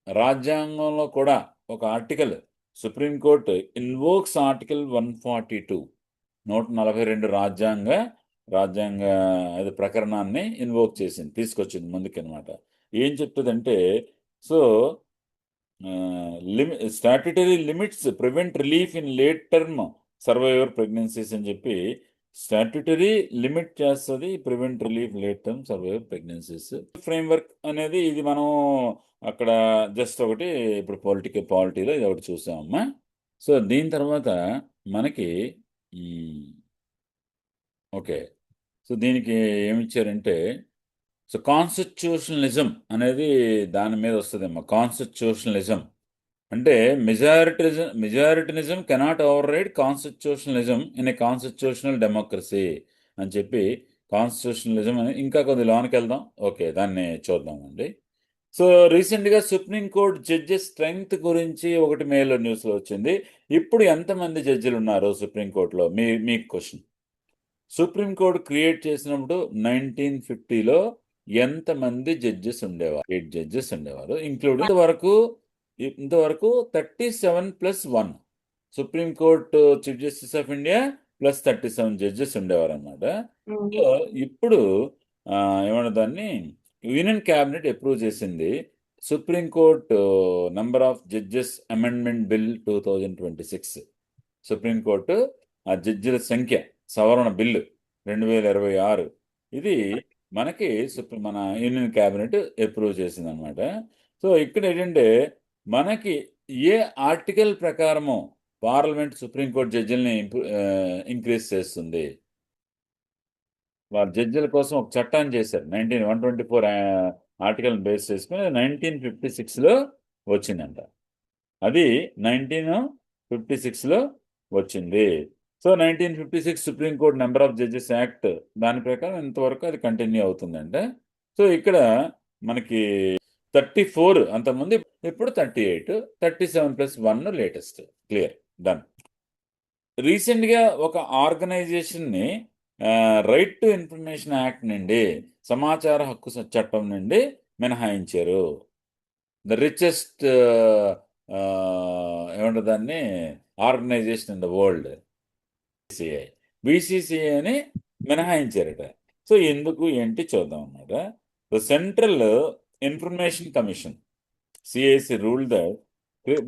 రాజ్యాంగంలో కూడా ఒక ఆర్టికల్ సుప్రీంకోర్టు ఇన్వోక్స్ ఆర్టికల్ 142 142 రాజ్యాంగ అది ప్రకరణాన్ని ఇన్వోక్ చేసింది, తీసుకొచ్చింది ముందుకు అనమాట. ఏం చెప్తుందంటే, so statutory limits prevent relief in late term survivor pregnancies అని చెప్పి స్టాట్యుటరీ లిమిట్ చేస్తుంది prevent relief late term survivor pregnancies. Framework అనేది ఇది మనం అక్కడ జస్ట్ ఒకటి ఇప్పుడు పాలిటీలో ఇది ఒకటి చూసామమ్మా. సో దీని తర్వాత మనకి ఓకే, సో దీనికి ఏమిచ్చారంటే, సో కాన్స్టిట్యూషనలిజం అనేది దాని మీద వస్తుందమ్మా. కాన్స్టిట్యూషనలిజం అంటే majoritarianism cannot override constitutionalism in a constitutional democracy అని చెప్పి కాన్స్టిట్యూషనలిజం అని ఇంకా కొద్ది లోనికి వెళ్దాం. ఓకే, దాన్ని చూద్దామండి. సో రీసెంట్గా సుప్రీంకోర్టు జడ్జెస్ స్ట్రెంగ్త్ గురించి ఒకటి మేలో న్యూస్లో వచ్చింది. ఇప్పుడు ఎంతమంది జడ్జిలు ఉన్నారు సుప్రీంకోర్టులో? మీకు క్వశ్చన్. సుప్రీంకోర్టు క్రియేట్ చేసినప్పుడు 1950లో ఎంతమంది జడ్జెస్ ఉండేవారు? 8 జడ్జెస్ ఉండేవారు, ఇంక్లూడింగ్ ఇంతవరకు 37+1 supreme court chief justice of India plus 37 judges ఉండేవారు అనమాట. సో ఇప్పుడు ఏమన్నా దాన్ని యూనియన్ క్యాబినెట్ అప్రూవ్ చేసింది supreme court number of judges amendment bill 2026. Supreme court ఆ జడ్జిల సంఖ్య సవరణ బిల్లు 2026 ఇది మనకి మన యూనియన్ క్యాబినెట్ అప్రూవ్ చేసింది అనమాట. సో ఇక్కడ ఏంటంటే మనకి ఏ ఆర్టికల్ ప్రకారము పార్లమెంట్ సుప్రీంకోర్టు జడ్జిల్ని ఇంక్రీజ్ చేస్తుంది? వాళ్ళ జడ్జిల కోసం ఒక చట్టాన్ని చేశారు. 124 ఆర్టికల్ బేస్ చేసుకుని 1956లో వచ్చిందంట. అది 1956లో వచ్చింది. So 1956 supreme court number of judges act దాని ప్రకారం ఇంతవరకు అది కంటిన్యూ అవుతుందంటే. సో ఇక్కడ మనకి 34 అంతకుముందు, ఇప్పుడు 38, 37+1 లేటెస్ట్. Clear, done. రీసెంట్గా ఒక ఆర్గనైజేషన్ని రైట్ టు ఇన్ఫర్మేషన్ యాక్ట్ నుండి, సమాచార హక్కు చట్టం నుండి మినహాయించారు. ద రిచెస్ట్ ఏమంటారు దాన్ని, ఆర్గనైజేషన్ ఇన్ ద వరల్డ్, బీసీసీఐని మినహాయించారట. సో ఎందుకు ఏంటి చూద్దాం అన్నమాట. The central information commission CIC rule that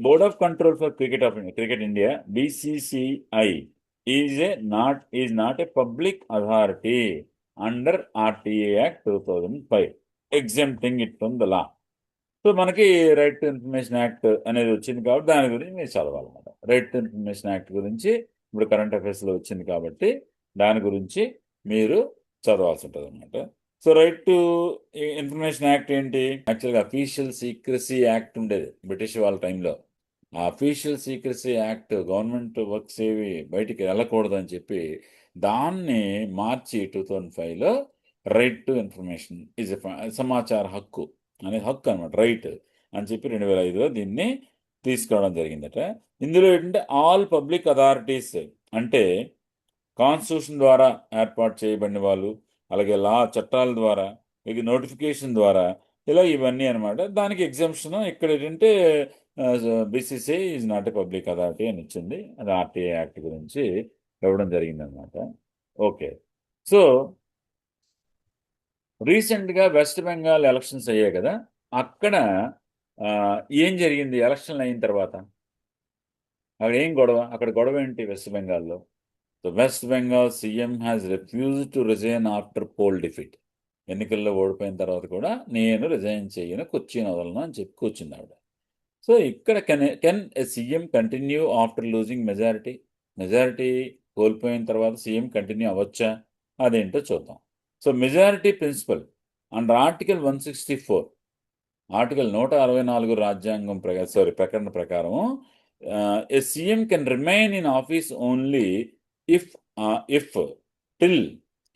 board of control for cricket India BCCI is not a public authority under RTA Act 2005, exempting it from the law. So మనకి right to information act అనేది వచ్చింది కాబట్టి దాని గురించి మీరు చదవాలన్నమాట. Right to information act గురించి ఇప్పుడు current అఫైర్స్లో వచ్చింది కాబట్టి దాని గురించి మీరు చదవాల్సి ఉంటుంది అనమాట. So right to information act ఏంటి? యాక్చువల్గా అఫీషియల్ సీక్రసీ యాక్ట్ ఉండేది బ్రిటిష్ వాళ్ళ టైంలో. ఆ official secrecy act government works ఏవి బయటికి వెళ్ళకూడదు అని చెప్పి దాన్ని మార్చి 2005లో రైట్ టు ఇన్ఫర్మేషన్ ఈజ్ సమాచార హక్కు అనే హక్కు అనమాట, రైట్ అని చెప్పి 2005లో దీన్ని తీసుకురావడం జరిగిందట. ఇందులో ఏంటంటే ఆల్ పబ్లిక్ అథారిటీస్ అంటే కాన్స్టిట్యూషన్ ద్వారా ఏర్పాటు చేయబడిన వాళ్ళు, అలాగే చట్టాల ద్వారా, ఇక నోటిఫికేషన్ ద్వారా, ఇలా ఇవన్నీ అనమాట. దానికి ఎగ్జామ్షన్ ఇక్కడ ఏంటంటే BCCI is not a public authority అని ఇచ్చింది. అది RTA యాక్ట్ గురించి ఇవ్వడం జరిగింది అనమాట. ఓకే, సో రీసెంట్గా వెస్ట్ బెంగాల్ ఎలక్షన్స్ అయ్యాయి కదా, అక్కడ ఏం జరిగింది? ఎలక్షన్లు అయిన తర్వాత అక్కడ ఏం గొడవ? అక్కడ గొడవ ఏంటి వెస్ట్ బెంగాల్లో? The West Bengal CM has refused to resign after poll defeat. ఎన్నికల్లో ఓడిపోయిన తర్వాత కూడా నేను రిజైన్ చేయను, కూర్చొని వదలను అని చెప్పి కూర్చుంది ఆవిడ. సో ఇక్కడ can a CM continue after losing majority కోల్పోయిన తర్వాత సీఎం కంటిన్యూ అవ్వచ్చా? అదేంటో చూద్దాం. So majority principle under article 164, article 164 రాజ్యాంగం ప్రకరణ ప్రకారం a CM can remain in office only if till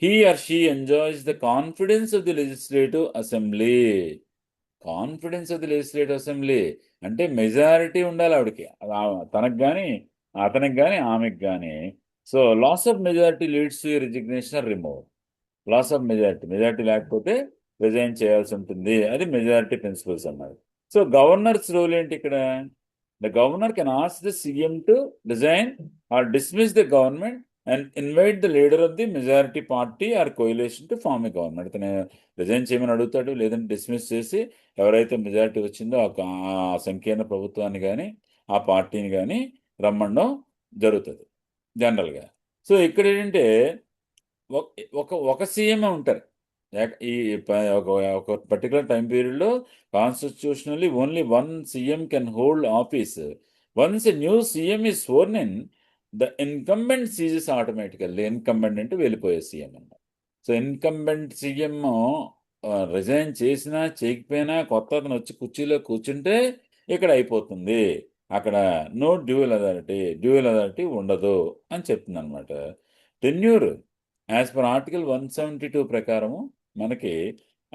he or she enjoys the confidence of the legislative assembly. Confidence of the legislative assembly అంటే majority ఉండాలి ఆవిడకి, తనకు కానీ అతనికి కానీ ఆమెకు కానీ. So loss of majority leads to resignation or remove. Loss of majority లేకపోతే రిజైన్ చేయాల్సి ఉంటుంది. అది మెజారిటీ ప్రిన్సిపల్స్ అన్నారు. సో గవర్నర్స్ రోల్ ఏంటి ఇక్కడ? The governor can ask the CM to resign or dismiss the government and invite the leader of the majority party or coalition to form a government. ఇతను resign చేయమని అడుగుతాడు, లేదంటే dismiss చేసి ఎవరైతే majority వచ్చిందో ఆ సంకీర్ణ ప్రభుత్వాన్ని కానీ ఆ పార్టీని కానీ రమ్మడం జరుగుతుంది జనరల్గా. సో ఇక్కడ ఏంటంటే ఒక ఒక సీఎం ఉంటారు. ఈ ఒక పర్టికులర్ టైం పీరియడ్లో constitutionally only one CM can hold office. Once a new CM is sworn in, the incumbent ceases automatically. Incumbent అంటే వెళ్ళిపోయే సీఎం అన్నమాట. సో ఇన్కంబెంట్ సీఎం రిజైన్ చేసినా చేయకపోయినా కొత్త అతను వచ్చి కుర్చీలో కూర్చుంటే ఇక్కడ అయిపోతుంది. అక్కడ నో డ్యూయల్ అథారిటీ ఉండదు అని చెప్తుంది అనమాట. టెన్యూర్ యాజ్ పర్ ఆర్టికల్ 172 ప్రకారము మనకి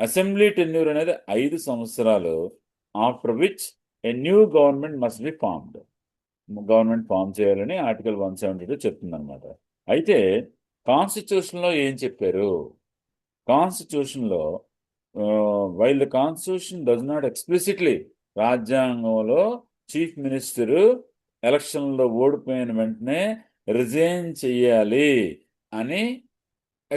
అసెంబ్లీ టెన్యూర్ అనేది 5 సంవత్సరాలు. After which a new government must be formed. Government form చేయాలని ఆర్టికల్ 172 చెప్తుంది అనమాట. అయితే కాన్స్టిట్యూషన్లో ఏం చెప్పారు? కాన్స్టిట్యూషన్లో while the constitution does not explicitly, రాజ్యాంగంలో చీఫ్ మినిస్టరు ఎలక్షన్లో ఓడిపోయిన వెంటనే రిజైన్ చెయ్యాలి అని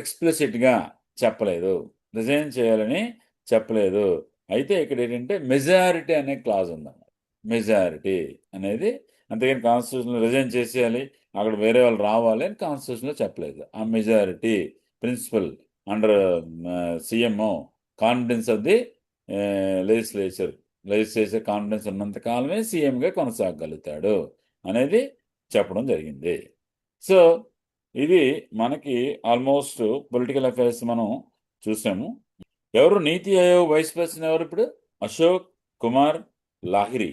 ఎక్స్ప్లిసిట్గా చెప్పలేదు. రిజైన్ చేయాలని చెప్పలేదు. అయితే ఇక్కడ ఏంటంటే మెజారిటీ అనే క్లాజ్ ఉందన్నమాట. మెజారిటీ అనేది, అంతేగాని కాన్స్టిట్యూషన్లో రిజైన్ చేసేయాలి, అక్కడ వేరే వాళ్ళు రావాలి అని కాన్స్టిట్యూషన్లో చెప్పలేదు. ఆ majority principle under CMO confidence of the legislature confidence ఉన్నంత కాలమే సీఎంగా కొనసాగలుగుతాడు అనేది చెప్పడం జరిగింది. సో ఇది మనకి ఆల్మోస్ట్ పొలిటికల్ అఫైర్స్ మనం చూసాము. ఎవరు నీతి ఆయోగ్ వైస్ ప్రెసిడెంట్ ఎవరు ఇప్పుడు? Ashok Kumar Lahiri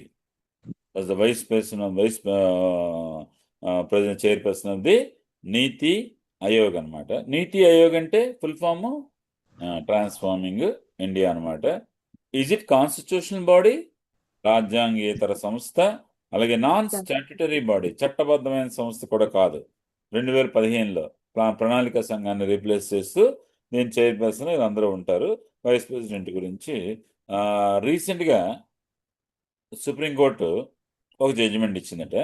was the vice president chairperson of the NITI Aayog అనమాట. నీతి ఆయోగ్ అంటే ఫుల్ ఫామ్ ట్రాన్స్ఫార్మింగ్ ఇండియా అనమాట. ఈజ్ ఇట్ కాన్స్టిట్యూషనల్ బాడీ, రాజ్యాంగేతర సంస్థ, అలాగే నాన్ స్టాట్యుటరీ బాడీ, చట్టబద్ధమైన సంస్థ కూడా కాదు. 2015లో ప్రణాళిక సంఘాన్ని రీప్లేస్ చేస్తూ నేను చైర్పర్సన్ వీళ్ళందరూ ఉంటారు. వైస్ ప్రెసిడెంట్ గురించి రీసెంట్గా సుప్రీంకోర్టు ఒక జడ్జిమెంట్ ఇచ్చిందట.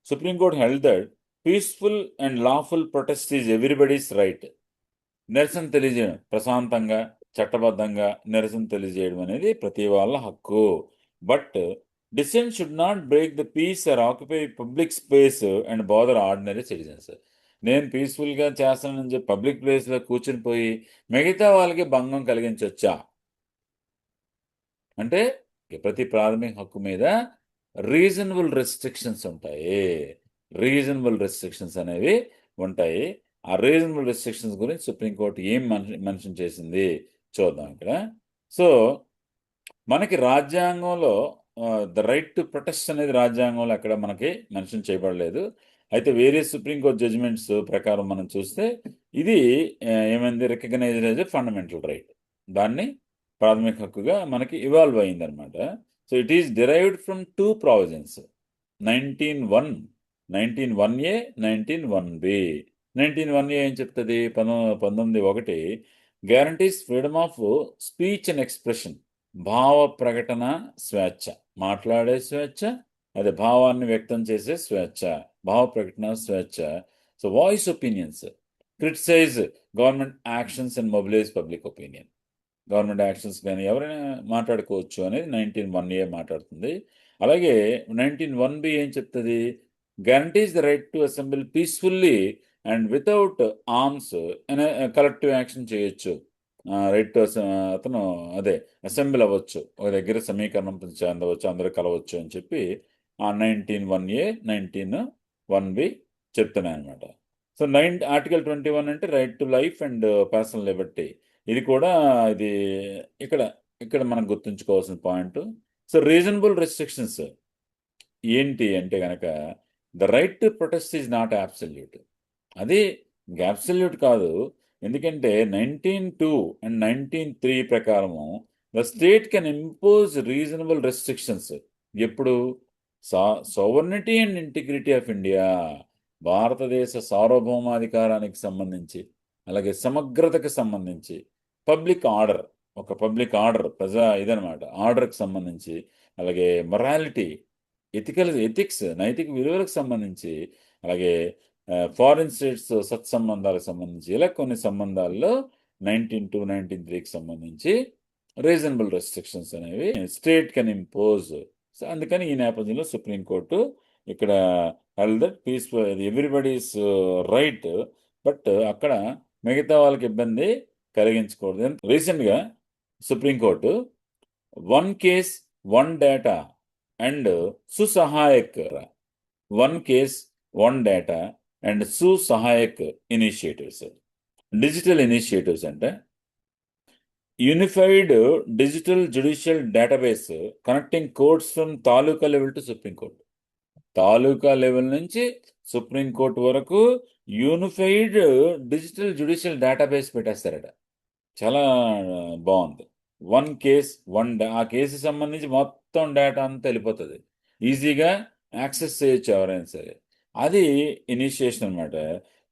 Supreme court held that peaceful and lawful protest is everybody's right. నిరసన తెలియజేయడం, ప్రశాంతంగా చట్టబద్ధంగా నిరసన తెలియజేయడం అనేది ప్రతి వాళ్ళ హక్కు. But dissent should not break the peace or occupy public space and bother ordinary citizens. నేను పీస్ఫుల్గా చేస్తానని చెప్పి పబ్లిక్ ప్లేస్లో కూర్చుని పోయి మిగతా వాళ్ళకి భంగం కలిగించవచ్చా అంటే ప్రతి ప్రాథమిక హక్కు మీద రీజనబుల్ రెస్ట్రిక్షన్స్ ఉంటాయి. రీజనబుల్ రెస్ట్రిక్షన్స్ అనేవి ఉంటాయి. ఆ రీజనబుల్ రెస్ట్రిక్షన్స్ గురించి సుప్రీంకోర్టు ఏం మెన్షన్ చేసింది చూద్దాం ఇక్కడ. సో మనకి రాజ్యాంగంలో ద రైట్ టు ప్రొటెస్ట్ అనేది రాజ్యాంగంలో అక్కడ మనకి మెన్షన్ చేయబడలేదు. అయితే వేరే సుప్రీంకోర్టు జడ్జిమెంట్స్ ప్రకారం మనం చూస్తే ఇది ఏమైంది, recognized as a fundamental right. దాన్ని ప్రాథమిక హక్కుగా మనకి ఇవాల్వ్ అయిందనమాట. So it is derived from 2 provisions, 19(1), 19(1)A, 19(1)B. 19(1)A ఏం చెప్తుంది? 19(1) guarantees freedom of speech and expression, భావ ప్రకటన స్వేచ్ఛ, మాట్లాడే స్వేచ్ఛ, అదే భావాన్ని వ్యక్తం చేసే స్వేచ్ఛ, భావ ప్రకటన స్వేచ్ఛ. So voice opinions, criticize government actions and mobilize public opinion. Government actions కానీ ఎవరైనా మాట్లాడుకోవచ్చు అనేది 19(1)A మాట్లాడుతుంది. అలాగే 19(1)B ఏం చెప్తుంది? Guarantees the right to assembly peacefully and without arms, collective action చేయొచ్చు. రైట్ అతను అదే అసెంబ్లీ అవ్వచ్చు, ఒక దగ్గర సమీకరణం చెందవచ్చు, అందరూ కలవచ్చు అని చెప్పి ఆ 19(1)A, 19(1)B చెప్తున్నాయి అనమాట. సో ఆర్టికల్ 21 అంటే right to life and personal Liberty. ఇది కూడా ఇది ఇక్కడ ఇక్కడ మనం గుర్తుంచుకోవాల్సిన పాయింట్. సో రీజనబుల్ రెస్ట్రిక్షన్స్ ఏంటి అంటే కనుక the right to protest is not absolute. అది అబ్సల్యూట్ కాదు. ఎందుకంటే 19(2) అండ్ 19(3) ప్రకారము the state can impose reasonable restrictions. ఎప్పుడు? Sovereignty and integrity of India, భారతదేశ సార్వభౌమాధికారానికి సంబంధించి, అలాగే సమగ్రతకు సంబంధించి, పబ్లిక్ ఆర్డర్, ఒక పబ్లిక్ ఆర్డర్ ఇదనమాట ఆర్డర్కి సంబంధించి, అలాగే మొరాలిటీ, ఎథిక్స్ నైతిక విలువలకు సంబంధించి, అలాగే ఫారిన్ స్టేట్స్ సత్సంబంధాలకు సంబంధించి, ఇలా కొన్ని సంబంధాల్లో 19-19 సంబంధించి రీజనబుల్ రెస్ట్రిక్షన్స్ అనేవి స్టేట్ కెన్ ఇంపోజ్. సో అందుకని ఈ నేపథ్యంలో సుప్రీంకోర్టు ఇక్కడ held that peaceful everybody's right, but అక్కడ మిగతా వాళ్ళకి ఇబ్బంది కలిగించకూడదు. రీసెంట్గా supreme court one case one data and Susahayak, one case one data and Susahayak initiatives, digital initiatives అంటే unified digital judicial database connecting courts from taluka level to supreme court. Taluka level నుంచి supreme court వరకు unified digital judicial database పెట్టేస్తారట. చాలా బాగుంది. వన్ కేస్ వన్ ఆ case సంబంధించి మొత్తం data అంతా వెళ్ళిపోతుంది, ఈజీగా యాక్సెస్ చేయొచ్చు ఎవరైనా సరే. అది ఇనిషియేషన్ అనమాట.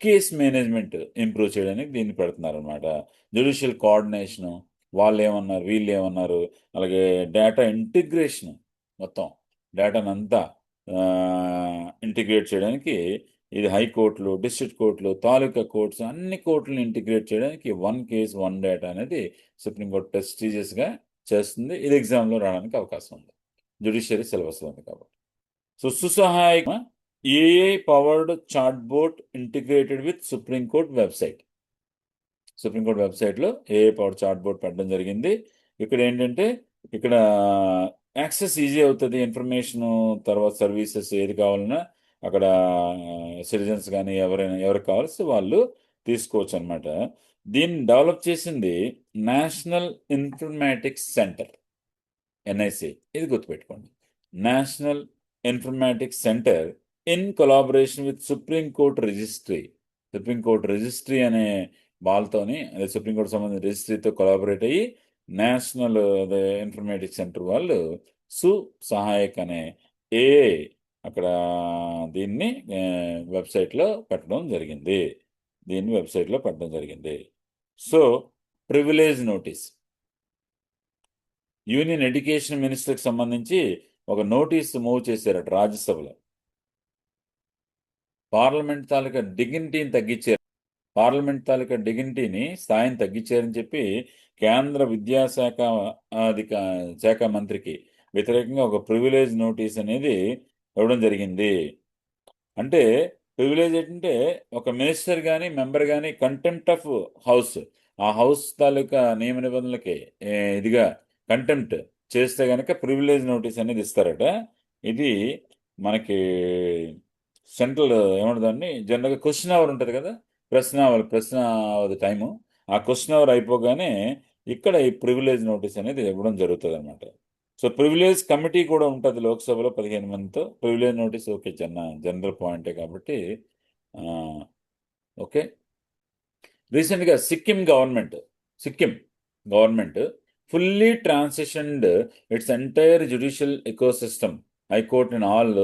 కేస్ మేనేజ్మెంట్ ఇంప్రూవ్ చేయడానికి దీన్ని పెడుతున్నారు అనమాట. జ్యుడిషియల్ కోఆర్డినేషను, వాళ్ళు ఏమన్నారు వీళ్ళు ఏమన్నారు, అలాగే డేటా ఇంటిగ్రేషన్, మొత్తం డేటానంతా ఇంటిగ్రేట్ చేయడానికి ఇది హైకోర్టులు, డిస్ట్రిక్ట్ కోర్టులు, తాలూకా కోర్ట్స్, అన్ని కోర్టులను ఇంటిగ్రేట్ చేయడానికి వన్ కేస్ వన్ డేటా అనేది సుప్రీంకోర్టు ప్రెస్టీజియస్గా చేస్తుంది. ఇది ఎగ్జామ్లో రావడానికి అవకాశం ఉంది, జ్యుడిషియరీ సిలబస్లో ఉంది కాబట్టి. So Susahayak AI powered chatbot integrated with supreme court website. Supreme court వెబ్సైట్లో ఏఐ పవర్డ్ చాట్ బోట్ పెట్టడం జరిగింది. ఇక్కడ ఏంటంటే ఇక్కడ యాక్సెస్ ఈజీ అవుతుంది, ఇన్ఫర్మేషను, తర్వాత సర్వీసెస్ ఏది కావాలన్నా అక్కడ సిటిజన్స్ కానీ ఎవరికి కావాల్సి వాళ్ళు తీసుకోవచ్చు అనమాట. దీన్ని డెవలప్ చేసింది నేషనల్ ఇన్ఫర్మాటిక్స్ సెంటర్, ఎన్ఐసి. ఇది గుర్తుపెట్టుకోండి, national informatics centre in collaboration with supreme court registry. Supreme court registry అనే వాళ్ళతోని, అదే సుప్రీంకోర్టు సంబంధించిన రిజిస్ట్రీతో కొలాబరేట్ అయ్యి నేషనల్ ఇన్ఫర్మేటిక్స్ సెంటర్ వాళ్ళు సుసహాయక్ అనే ఏఐ అక్కడ దీన్ని వెబ్సైట్లో పెట్టడం జరిగింది. So privilege notice, union education మినిస్టర్కి సంబంధించి ఒక నోటీస్ మూవ్ చేశారట రాజ్యసభలో. పార్లమెంట్ తాలూకా డిగ్నిటీని స్థాయిని తగ్గించారని చెప్పి కేంద్ర విద్యాశాఖ శాఖ మంత్రికి వ్యతిరేకంగా ఒక ప్రివిలేజ్ నోటీస్ అనేది ఇవ్వడం జరిగింది. అంటే ప్రివిలేజ్ ఏంటంటే ఒక మినిస్టర్ కానీ మెంబర్ కానీ కంటెంప్ట్ ఆఫ్ హౌస్, ఆ హౌస్ తాలూకా నియమ నిబంధనలకి ఇదిగా కంటెంప్ట్ చేస్తే కనుక ప్రివిలేజ్ నోటీస్ అనేది ఇస్తారట. ఇది మనకి సెంట్రల్ ఏమంటుందండి, జనరల్గా క్వశ్చన్ అవర్ ఉంటుంది కదా, ప్రశ్న అవర్ టైము, ఆ క్వశ్చన్ అవర్ అయిపోగానే ఇక్కడ ఈ ప్రివిలేజ్ నోటీస్ అనేది ఇవ్వడం జరుగుతుంది అనమాట. సో ప్రివిలేజ్ కమిటీ కూడా ఉంటుంది లోక్సభలో 15 మందితో. ప్రివిలేజ్ నోటీస్ ఓకే, జనరల్ పాయింటే కాబట్టి ఓకే. రీసెంట్గా Sikkim government fully transitioned its entire judicial ecosystem, high court and all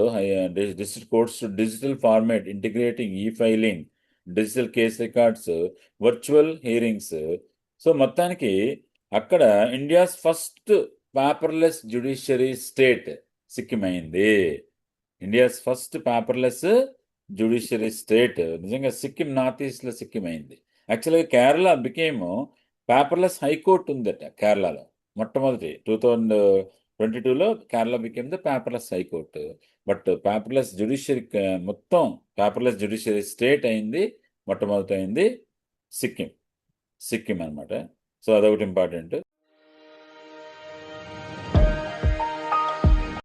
district courts to digital format, integrating filing, digital case records, virtual hearings. So మొత్తానికి అక్కడ India's first paperless judiciary state Sikkim అయింది. India's first paperless judiciary state నిజంగా Sikkim, north ఈస్ట్లో సిక్కిం అయింది. యాక్చువల్గా Kerala became paperless high court ఉందట కేరళలో. మొట్టమొదటి 2022లో Kerala became the paperless high court. But paperless judiciary, మొత్తం పేపర్లెస్ జ్యుడిషియరీ స్టేట్ అయింది, మొట్టమొదటి అయింది సిక్కిం అనమాట. సో అదొకటి ఇంపార్టెంట్.